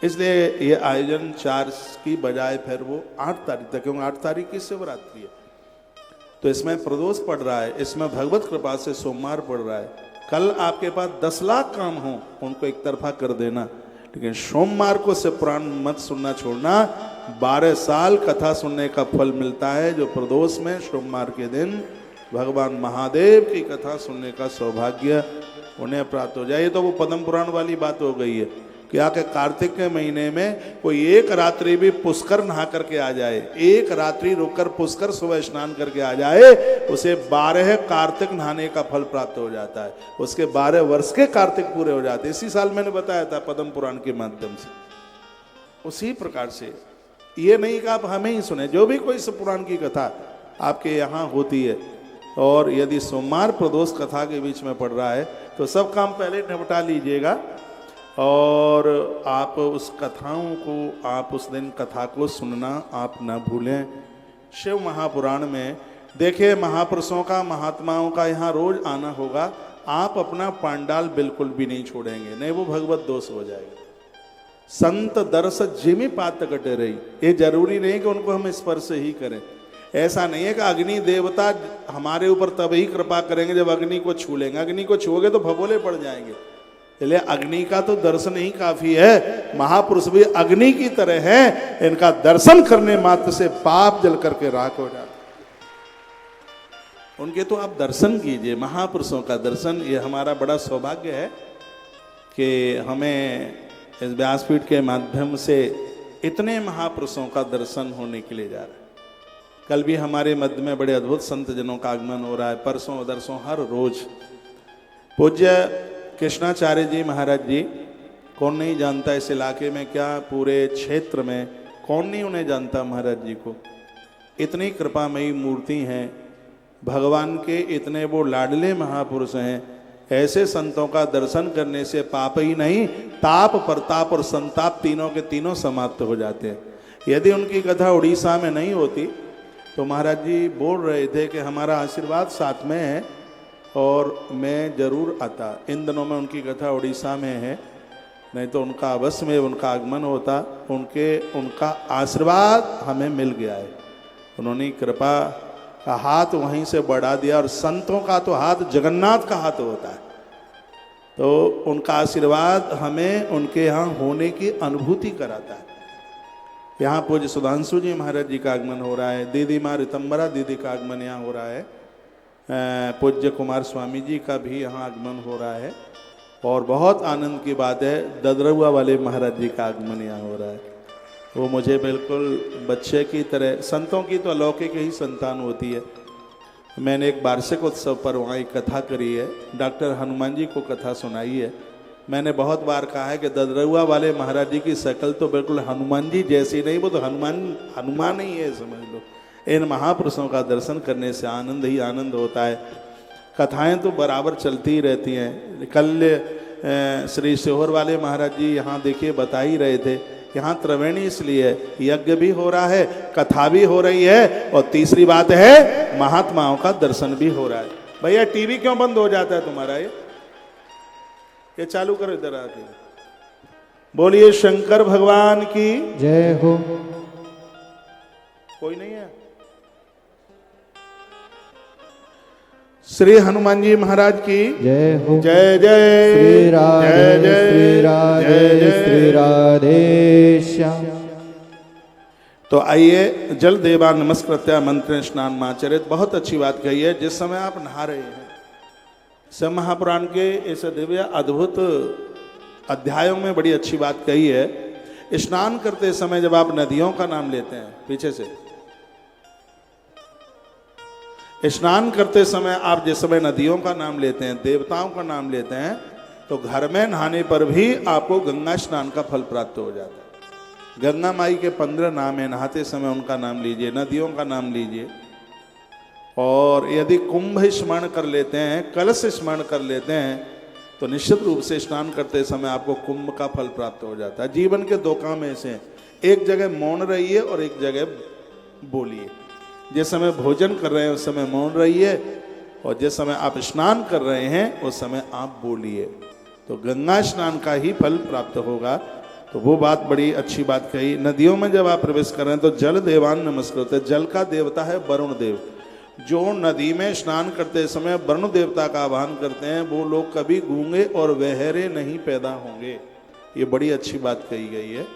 इसलिए ये आयोजन 4 की बजाय फिर वो 8 तारीख तक, क्योंकि 8 तारीख की शिवरात्रि है, तो इसमें प्रदोष पड़ रहा है, इसमें भगवत कृपा से सोमवार पड़ रहा है। कल आपके पास 10 लाख काम हो उनको एक तरफा कर देना, लेकिन सोमवार को शिव पुराण मत सुनना छोड़ना। 12 साल कथा सुनने का फल मिलता है, जो प्रदोष में सोमवार के दिन भगवान महादेव की कथा सुनने का सौभाग्य उन्हें प्राप्त हो जाए। ये तो वो पद्म पुराण वाली बात हो गई है, क्या कि कार्तिक के महीने में कोई एक रात्रि भी पुष्कर नहा करके आ जाए, एक रात्रि रुककर पुष्कर सुबह स्नान करके आ जाए, उसे 12 कार्तिक नहाने का फल प्राप्त हो जाता है, उसके 12 वर्ष के कार्तिक पूरे हो जाते हैं। इसी साल मैंने बताया था पद्म पुराण के माध्यम से। उसी प्रकार से ये नहीं कि आप हमें ही सुने, जो भी कोई पुराण की कथा आपके यहाँ होती है, और यदि सोमवार प्रदोष कथा के बीच में पड़ रहा है तो सब काम पहले निपटा लीजिएगा, और आप उस कथाओं को, आप उस दिन कथा को सुनना आप न भूलें। शिव महापुराण में देखिए महापुरुषों का, महात्माओं का यहाँ रोज आना होगा। आप अपना पांडाल बिल्कुल भी नहीं छोड़ेंगे, नहीं वो भगवत दोष हो जाएगा। संत दर्श जिमि पात कटे रही, ये जरूरी नहीं कि उनको हम स्पर्श ही करें। ऐसा नहीं है कि अग्नि देवता हमारे ऊपर तभी कृपा करेंगे जब अग्नि को छू लेंगे, अग्नि को छूओगे तो भभोले पड़ जाएंगे। इसलिए अग्नि का तो दर्शन ही काफी है। महापुरुष भी अग्नि की तरह हैं, इनका दर्शन करने मात्र से पाप जल करके राख हो जाता। उनके तो आप दर्शन कीजिए, महापुरुषों का दर्शन। ये हमारा बड़ा सौभाग्य है कि हमें इस व्यासपीठ के माध्यम से इतने महापुरुषों का दर्शन होने के लिए जा रहा है। कल भी हमारे मध्य में बड़े अद्भुत संत जनों का आगमन हो रहा है, परसों दरसों हर रोज। पूज्य कृष्णाचार्य जी महाराज जी, कौन नहीं जानता इस इलाके में, क्या पूरे क्षेत्र में कौन नहीं उन्हें जानता महाराज जी को। इतनी कृपामयी मूर्ति हैं, भगवान के इतने वो लाडले महापुरुष हैं। ऐसे संतों का दर्शन करने से पाप ही नहीं, ताप प्रताप और संताप तीनों के तीनों समाप्त हो जाते हैं। यदि उनकी कथा उड़ीसा में नहीं होती तो महाराज जी बोल रहे थे कि हमारा आशीर्वाद साथ में है और मैं जरूर आता। इन दिनों में उनकी कथा उड़ीसा में है, नहीं तो उनका अवश्य में उनका आगमन होता। उनका आशीर्वाद हमें मिल गया है। उन्होंने कृपा का हाथ वहीं से बढ़ा दिया, और संतों का तो हाथ जगन्नाथ का हाथ होता है, तो उनका आशीर्वाद हमें उनके यहाँ होने की अनुभूति कराता है। यहाँ पूज्य सुधांशु जी महाराज जी का आगमन हो रहा है, दीदी माँ रितंबरा दीदी का आगमन यहाँ हो रहा है, पूज्य कुमार स्वामी जी का भी यहाँ आगमन हो रहा है, और बहुत आनंद की बात है ददरुआ वाले महाराज जी का आगमन यहाँ हो रहा है। वो मुझे बिल्कुल बच्चे की तरह, संतों की तो अलौकिक ही संतान होती है। मैंने एक वार्षिक उत्सव पर वहाँ एक कथा करी है, डॉक्टर हनुमान जी को कथा सुनाई है। मैंने बहुत बार कहा है कि ददरुआ वाले महाराज जी की शक्ल तो बिल्कुल हनुमान जी जैसी नहीं, वो तो हनुमान ही है समझ लो। इन महापुरुषों का दर्शन करने से आनंद ही आनंद होता है। कथाएं तो बराबर चलती ही रहती हैं। कल श्री शिहोर वाले महाराज जी यहाँ देखिए बता ही रहे थे, यहाँ त्रिवेणी इसलिए यज्ञ भी हो रहा है, कथा भी हो रही है, और तीसरी बात है महात्माओं का दर्शन भी हो रहा है। भैया टीवी क्यों बंद हो जाता है तुम्हारा? ये चालू करो इधर आके। बोलिए शंकर भगवान की। जय हो। कोई नहीं है? श्री हनुमान जी महाराज की जय हो। जय जय श्री राधे जय जय श्री राधे जय जय। श्री राधे श्याम। तो आइए, जल देवा नमस्कृत्या मंत्र स्नान माचरित। बहुत अच्छी बात कही है। जिस समय आप नहा रहे हैं, सब महापुराण के इस दिव्य अद्भुत अध्यायों में बड़ी अच्छी बात कही है। स्नान करते समय जब आप नदियों का नाम लेते हैं, पीछे से स्नान करते समय आप जिस समय नदियों का नाम लेते हैं, देवताओं का नाम लेते हैं, तो घर में नहाने पर भी आपको गंगा स्नान का फल प्राप्त हो जाता है। गंगा माई के 15 नाम है, नहाते समय उनका नाम लीजिए, नदियों का नाम लीजिए। और यदि कुंभ स्मरण कर लेते हैं, कलश स्मरण कर लेते हैं, तो निश्चित रूप से स्नान करते समय आपको कुंभ का फल प्राप्त हो जाता है। जीवन के 2 काम ऐसे, एक जगह मौन रहिए और एक जगह बोलिए। जिस समय भोजन कर रहे हैं उस समय मौन रहिए, और जिस समय आप स्नान कर रहे हैं उस समय आप बोलिए, तो गंगा स्नान का ही फल प्राप्त होगा। तो वो बात बड़ी अच्छी बात कही। नदियों में जब आप प्रवेश कर रहे हैं तो जल देवान नमस्कृत है। जल का देवता है वरुण देव। जो नदी में स्नान करते समय वरुण देवता का आह्वान करते हैं, वो लोग कभी गूंगे और बहरे नहीं पैदा होंगे। ये बड़ी अच्छी बात कही गई है।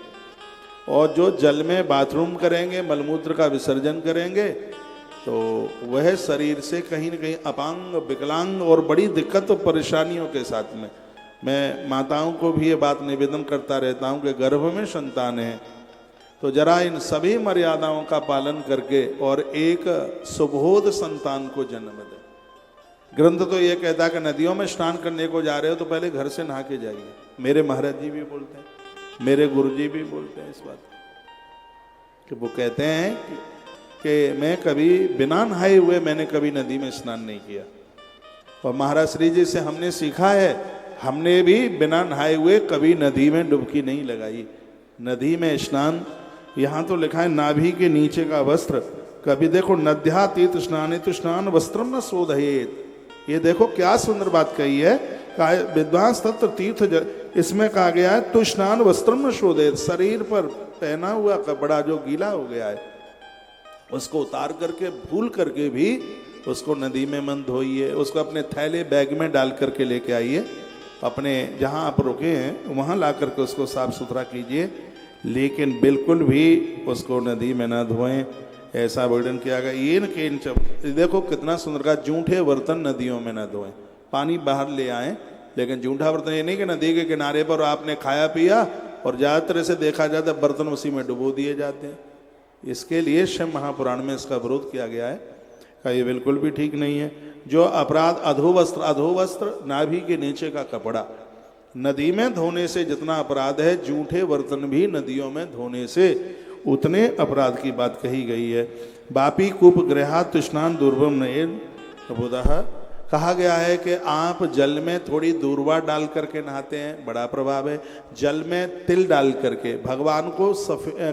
और जो जल में बाथरूम करेंगे, मलमूत्र का विसर्जन करेंगे, तो वह शरीर से कहीं न कहीं अपांग, विकलांग और बड़ी दिक्कत और परेशानियों के साथ में, मैं माताओं को भी ये बात निवेदन करता रहता हूँ कि गर्भ में संतान है तो जरा इन सभी मर्यादाओं का पालन करके और एक सुबोध संतान को जन्म दें। ग्रंथ तो ये कहता है कि नदियों में स्नान करने को जा रहे हो तो पहले घर से नहा के जाइए। मेरे महाराज जी भी बोलते हैं, मेरे गुरुजी भी बोलते हैं इस बात कि वो कहते हैं कि मैं कभी बिना नहाए हुए मैंने कभी नदी में स्नान नहीं किया। और महाराज श्री जी से हमने सीखा है, हमने भी बिना नहाए हुए कभी नदी में डुबकी नहीं लगाई। नदी में स्नान, यहाँ तो लिखा है नाभि के नीचे का वस्त्र। कभी देखो नद्या तीर्थ स्नान तो स्नान वस्त्रम न शोधयेत। ये देखो क्या सुंदर बात कही है। विद्वांस तत्र तीर्थ इसमें कहा गया है तो स्नान वस्त्रम न शोधयेत। शरीर पर पहना हुआ कपड़ा जो गीला हो गया है उसको उतार करके, भूल करके भी उसको नदी में मन धोइए। उसको अपने थैले बैग में डाल करके लेके आइए, अपने जहाँ आप रुके हैं वहाँ ला करके उसको साफ सुथरा कीजिए, लेकिन बिल्कुल भी उसको नदी में ना धोएं। ऐसा वर्णन किया गया। ये न के देखो कितना सुंदर का, जूठे बर्तन नदियों में ना धोएं। पानी बाहर ले आएं, लेकिन जूठा बर्तन ये नहीं कि नदी के किनारे पर आपने खाया पिया और ज़्यादातर से देखा जाता है बर्तन उसी में डुबो दिए जाते हैं। इसके लिए शिव महापुराण में इसका विरोध किया गया है का ये बिल्कुल भी ठीक नहीं है। जो अपराध अधोवस्त्र नाभि के नीचे का कपड़ा नदी में धोने से जितना अपराध है, जूठे बर्तन भी नदियों में धोने से उतने अपराध की बात कही गई है। बापी कूप गृहात स्नान दुर्भम नयन बुधा। कहा गया है कि आप जल में थोड़ी दूरवा डाल करके नहाते हैं, बड़ा प्रभाव है। जल में तिल डाल करके, भगवान को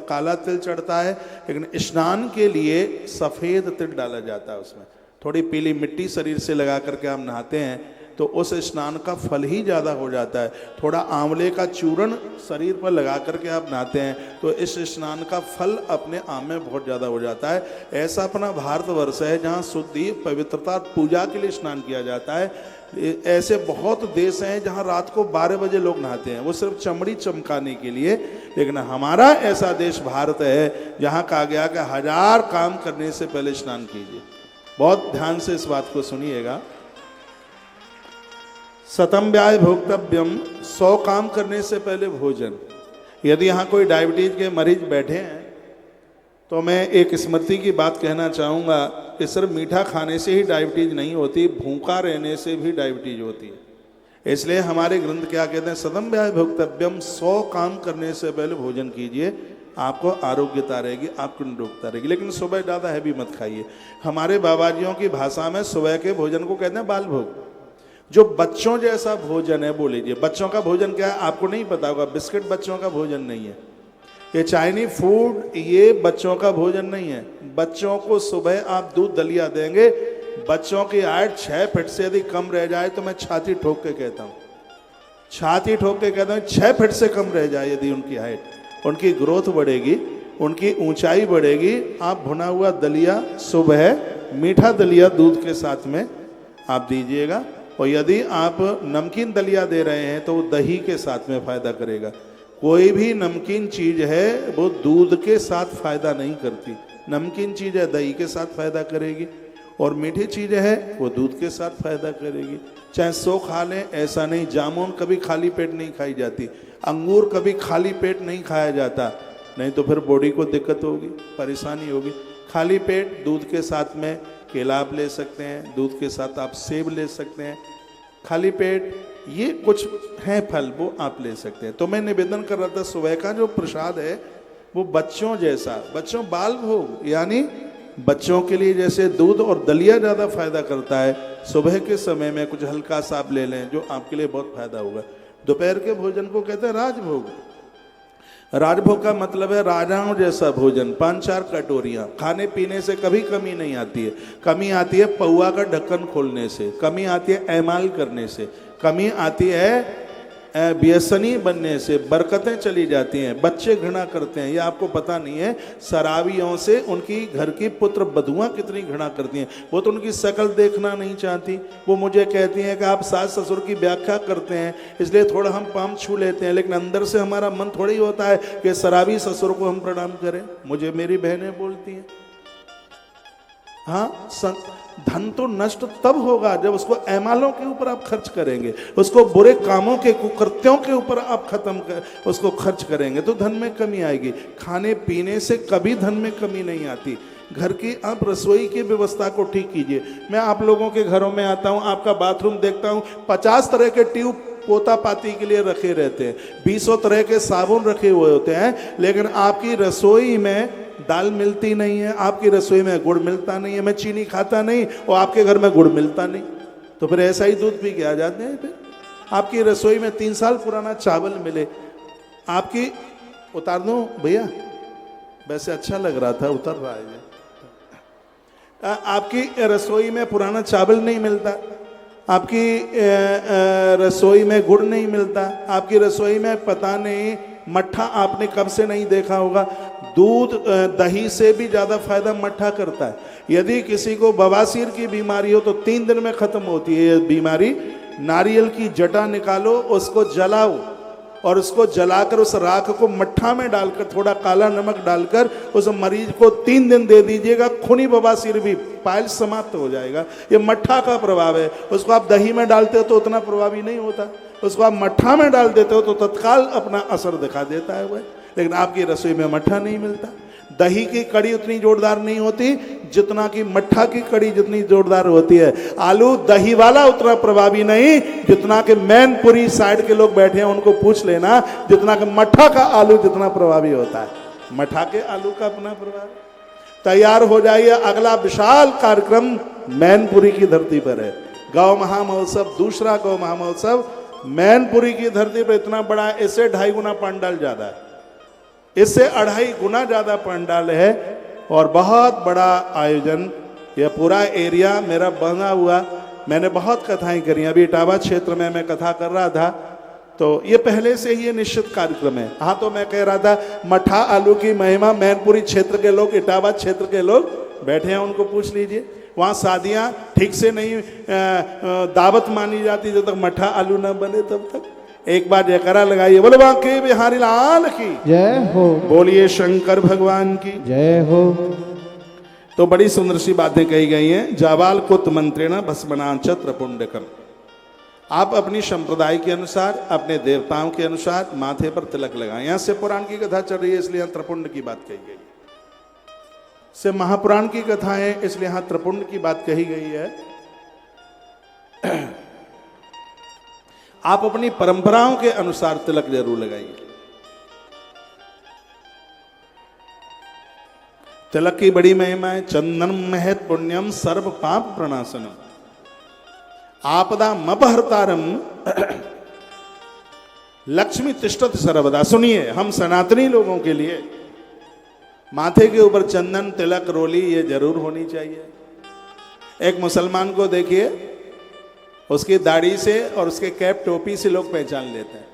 काला तिल चढ़ता है, लेकिन स्नान के लिए सफ़ेद तिल डाला जाता है। उसमें थोड़ी पीली मिट्टी शरीर से लगा करके आप नहाते हैं तो उस स्नान का फल ही ज़्यादा हो जाता है। थोड़ा आंवले का चूर्ण शरीर पर लगा करके आप नहाते हैं तो इस स्नान का फल अपने आप में बहुत ज़्यादा हो जाता है। ऐसा अपना भारतवर्ष है जहाँ शुद्धि, पवित्रता, पूजा के लिए स्नान किया जाता है। ऐसे बहुत देश हैं जहाँ रात को 12 बजे लोग नहाते हैं, वो सिर्फ चमड़ी चमकाने के लिए। लेकिन हमारा ऐसा देश भारत है जहाँ कहा गया कि 1000 काम करने से पहले स्नान कीजिए। बहुत ध्यान से इस बात को सुनिएगा। शतम व्याय भोक्तव्यम, 100 काम करने से पहले भोजन। यदि यहाँ कोई डायबिटीज के मरीज बैठे हैं तो मैं एक स्मृति की बात कहना चाहूँगा कि सिर्फ मीठा खाने से ही डायबिटीज नहीं होती, भूखा रहने से भी डायबिटीज होती है। इसलिए हमारे ग्रंथ क्या कहते हैं, शतम व्याय भोक्तव्यम, 100 काम करने से पहले भोजन कीजिए, आपको आरोग्यता रहेगी, आपको निरोगता रहेगी। लेकिन सुबह ज़्यादा हैवी मत खाइए। हमारे बाबाजियों की भाषा में सुबह के भोजन को कहते हैं बाल भोग। जो बच्चों जैसा भोजन है, बोल लीजिए बच्चों का भोजन क्या है आपको नहीं पता होगा। बिस्किट बच्चों का भोजन नहीं है, ये चाइनीज फूड ये बच्चों का भोजन नहीं है। बच्चों को सुबह आप दूध दलिया देंगे, बच्चों की हाइट 6 फीट से यदि कम रह जाए तो मैं छाती ठोक के कहता हूँ छाती ठोक के कहते हैं 6 फीट से कम रह जाए यदि उनकी हाइट, उनकी ग्रोथ बढ़ेगी, उनकी ऊंचाई बढ़ेगी। आप भुना हुआ दलिया सुबह मीठा दलिया दूध के साथ में आप दीजिएगा, और यदि आप नमकीन दलिया दे रहे हैं तो वो दही के साथ में फ़ायदा करेगा। कोई भी नमकीन चीज़ है वो दूध के साथ फ़ायदा नहीं करती। नमकीन चीज़ है दही के साथ फ़ायदा करेगी, और मीठी चीज़ है वो दूध के साथ फ़ायदा करेगी। चाहे 100 खा लें ऐसा नहीं। जामुन कभी खाली पेट नहीं खाई जाती, अंगूर कभी खाली पेट नहीं खाया जाता, नहीं तो फिर बॉडी को दिक्कत होगी, परेशानी होगी। खाली पेट दूध के साथ में केला आप ले सकते हैं, दूध के साथ आप सेब ले सकते हैं। खाली पेट ये कुछ हैं फल वो आप ले सकते हैं। तो मैं निवेदन कर रहा था सुबह का जो प्रसाद है वो बच्चों जैसा, बच्चों बाल भोग यानी बच्चों के लिए जैसे दूध और दलिया ज़्यादा फायदा करता है, सुबह के समय में कुछ हल्का सा आप ले लें जो आपके लिए बहुत फायदा होगा। दोपहर के भोजन को कहते हैं राजभोग। राजभोग का मतलब है राजाओं जैसा भोजन, 5-4 कटोरियाँ। खाने पीने से कभी कमी नहीं आती है। कमी आती है पौआ का ढक्कन खोलने से, कमी आती है ऐमाल करने से, कमी आती है व्यसनी बनने से, बरकतें चली जाती हैं, बच्चे घृणा करते हैं। ये आपको पता नहीं है शराबियों से उनकी घर की पुत्र बधुआं कितनी घृणा करती हैं। वो तो उनकी शक्ल देखना नहीं चाहती। वो मुझे कहती हैं कि आप सास ससुर की व्याख्या करते हैं इसलिए थोड़ा हम पाम छू लेते हैं, लेकिन अंदर से हमारा मन थोड़ा ही होता है कि शराबी ससुर को हम प्रणाम करें। मुझे मेरी बहनें बोलती हैं हाँ धन तो नष्ट तब होगा जब उसको ऐमालों के ऊपर आप खर्च करेंगे, उसको बुरे कामों के कुकृत्यों के ऊपर आप उसको खर्च करेंगे तो धन में कमी आएगी। खाने पीने से कभी धन में कमी नहीं आती। घर की आप रसोई की व्यवस्था को ठीक कीजिए। मैं आप लोगों के घरों में आता हूँ, आपका बाथरूम देखता हूँ, 50 तरह के ट्यूब पोता पाती के लिए रखे रहते हैं, 20 तरह के साबुन रखे हुए होते हैं, लेकिन आपकी रसोई में दाल मिलती नहीं है, आपकी रसोई में गुड़ मिलता नहीं है। मैं चीनी खाता नहीं और आपके घर में गुड़ मिलता नहीं, तो फिर ऐसा ही दूध पी के आ जाते हैं। फिर आपकी रसोई में 3 साल पुराना चावल मिले, आपकी उतार दूं भैया, वैसे अच्छा लग रहा था, उतर रहा है। आपकी रसोई में पुराना चावल नहीं मिलता, आपकी रसोई में गुड़ नहीं मिलता, आपकी रसोई में पता नहीं मट्ठा आपने कब से नहीं देखा होगा। दूध दही से भी ज़्यादा फायदा मट्ठा करता है। यदि किसी को बवासीर की बीमारी हो तो 3 दिन में ख़त्म होती है ये बीमारी। नारियल की जटा निकालो, उसको जलाओ और उसको जलाकर उस राख को मट्ठा में डालकर थोड़ा काला नमक डालकर उस मरीज को 3 दिन दे दीजिएगा, खूनी बवासीर भी पाइल समाप्त हो जाएगा। ये मट्ठा का प्रभाव है। उसको आप दही में डालते हो तो उतना प्रभावी नहीं होता, उसको आप मट्ठा में डाल देते हो तो तत्काल अपना असर दिखा देता है वह। लेकिन आपकी रसोई में मट्ठा नहीं मिलता। दही की कड़ी उतनी जोरदार नहीं होती जितना कि मट्ठा की कड़ी जितनी जोरदार होती है। आलू दही वाला उतना प्रभावी नहीं जितना कि मैनपुरी साइड के लोग बैठे हैं उनको पूछ लेना, जितना कि मट्ठा का आलू जितना प्रभावी होता है। मट्ठा के आलू का अपना प्रभाव। तैयार हो जाइए, अगला विशाल कार्यक्रम मैनपुरी की धरती पर है। गौ महामहोत्सव, दूसरा गौ महामहोत्सव मैनपुरी की धरती पर इतना बड़ा, इससे 2.5 गुना पंडाल ज्यादा है, इससे 2.5 गुना ज्यादा पंडाल है और बहुत बड़ा आयोजन। यह पूरा एरिया मेरा बना हुआ, मैंने बहुत कथाएं करी। अभी इटावा क्षेत्र में मैं कथा कर रहा था तो ये पहले से ही ये निश्चित कार्यक्रम है। हाँ, तो मैं कह रहा था मट्ठा आलू की महिमा मैनपुरी क्षेत्र के लोग, इटावा क्षेत्र के लोग बैठे हैं, उनको पूछ लीजिए। वहाँ शादियाँ ठीक से नहीं दावत मानी जाती जब तक मट्ठा आलू न बने तब तक। एक बार जयकारा लगाइए, बोले बांके बिहारी लाल की जय हो, बोलिए शंकर भगवान की जय हो। तो बड़ी सुंदर सी बातें कही गई हैं। जावाल कुत मंत्रेण भस्मनांच त्रिपुंडकम। आप अपनी संप्रदाय के अनुसार, अपने देवताओं के अनुसार माथे पर तिलक लगाएं। यहाँ से पुराण की कथा चल रही है इसलिए यहाँ त्रिपुंड की बात कही गई, से महापुराण की कथा है इसलिए यहाँ त्रिपुंड की बात कही गई है। आप अपनी परंपराओं के अनुसार तिलक जरूर लगाइए। तिलक की बड़ी महिमा है। चंदन महत पुण्यम सर्व पाप प्रणाशनम आपदा मपहर्तारम लक्ष्मी तिष्ठत सर्वदा। सुनिए, हम सनातनी लोगों के लिए माथे के ऊपर चंदन, तिलक, रोली ये जरूर होनी चाहिए। एक मुसलमान को देखिए, उसकी दाढ़ी से और उसके कैप टोपी से लोग पहचान लेते हैं।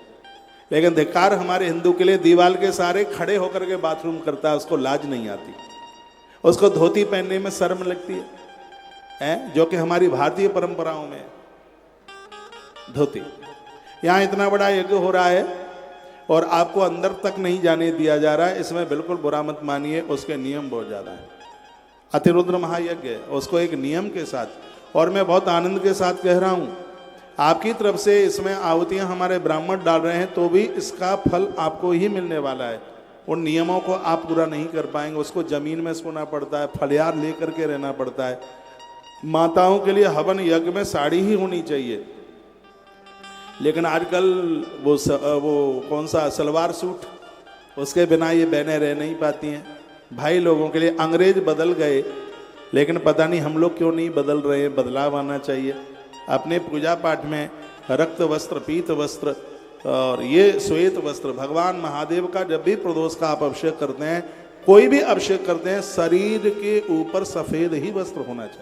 लेकिन धिक्कार हमारे हिंदू के लिए, दीवाल के सारे खड़े होकर के बाथरूम करता है, उसको लाज नहीं आती, उसको धोती पहनने में शर्म लगती है, जो कि हमारी भारतीय परंपराओं में धोती। यहाँ इतना बड़ा यज्ञ हो रहा है और आपको अंदर तक नहीं जाने दिया जा रहा है, इसमें बिल्कुल बुरा मत मानिए, उसके नियम बहुत ज़्यादा है। अतिरुद्र महायज्ञ है, उसको एक नियम के साथ, और मैं बहुत आनंद के साथ कह रहा हूँ, आपकी तरफ से इसमें आहुतियाँ हमारे ब्राह्मण डाल रहे हैं तो भी इसका फल आपको ही मिलने वाला है। उन नियमों को आप पूरा नहीं कर पाएंगे, उसको जमीन में सोना पड़ता है, फलियार ले करके रहना पड़ता है। माताओं के लिए हवन यज्ञ में साड़ी ही होनी चाहिए, लेकिन आजकल वो कौन सा सलवार सूट, उसके बिना ये बहनें रह नहीं पाती हैं। भाई लोगों के लिए अंग्रेज बदल गए, लेकिन पता नहीं हम लोग क्यों नहीं बदल रहे हैं। बदलाव आना चाहिए। अपने पूजा पाठ में रक्त वस्त्र, पीत वस्त्र और ये श्वेत वस्त्र, भगवान महादेव का जब भी प्रदोष का आप अभिषेक करते हैं, कोई भी अभिषेक करते हैं, शरीर के ऊपर सफेद ही वस्त्र होना चाहिए।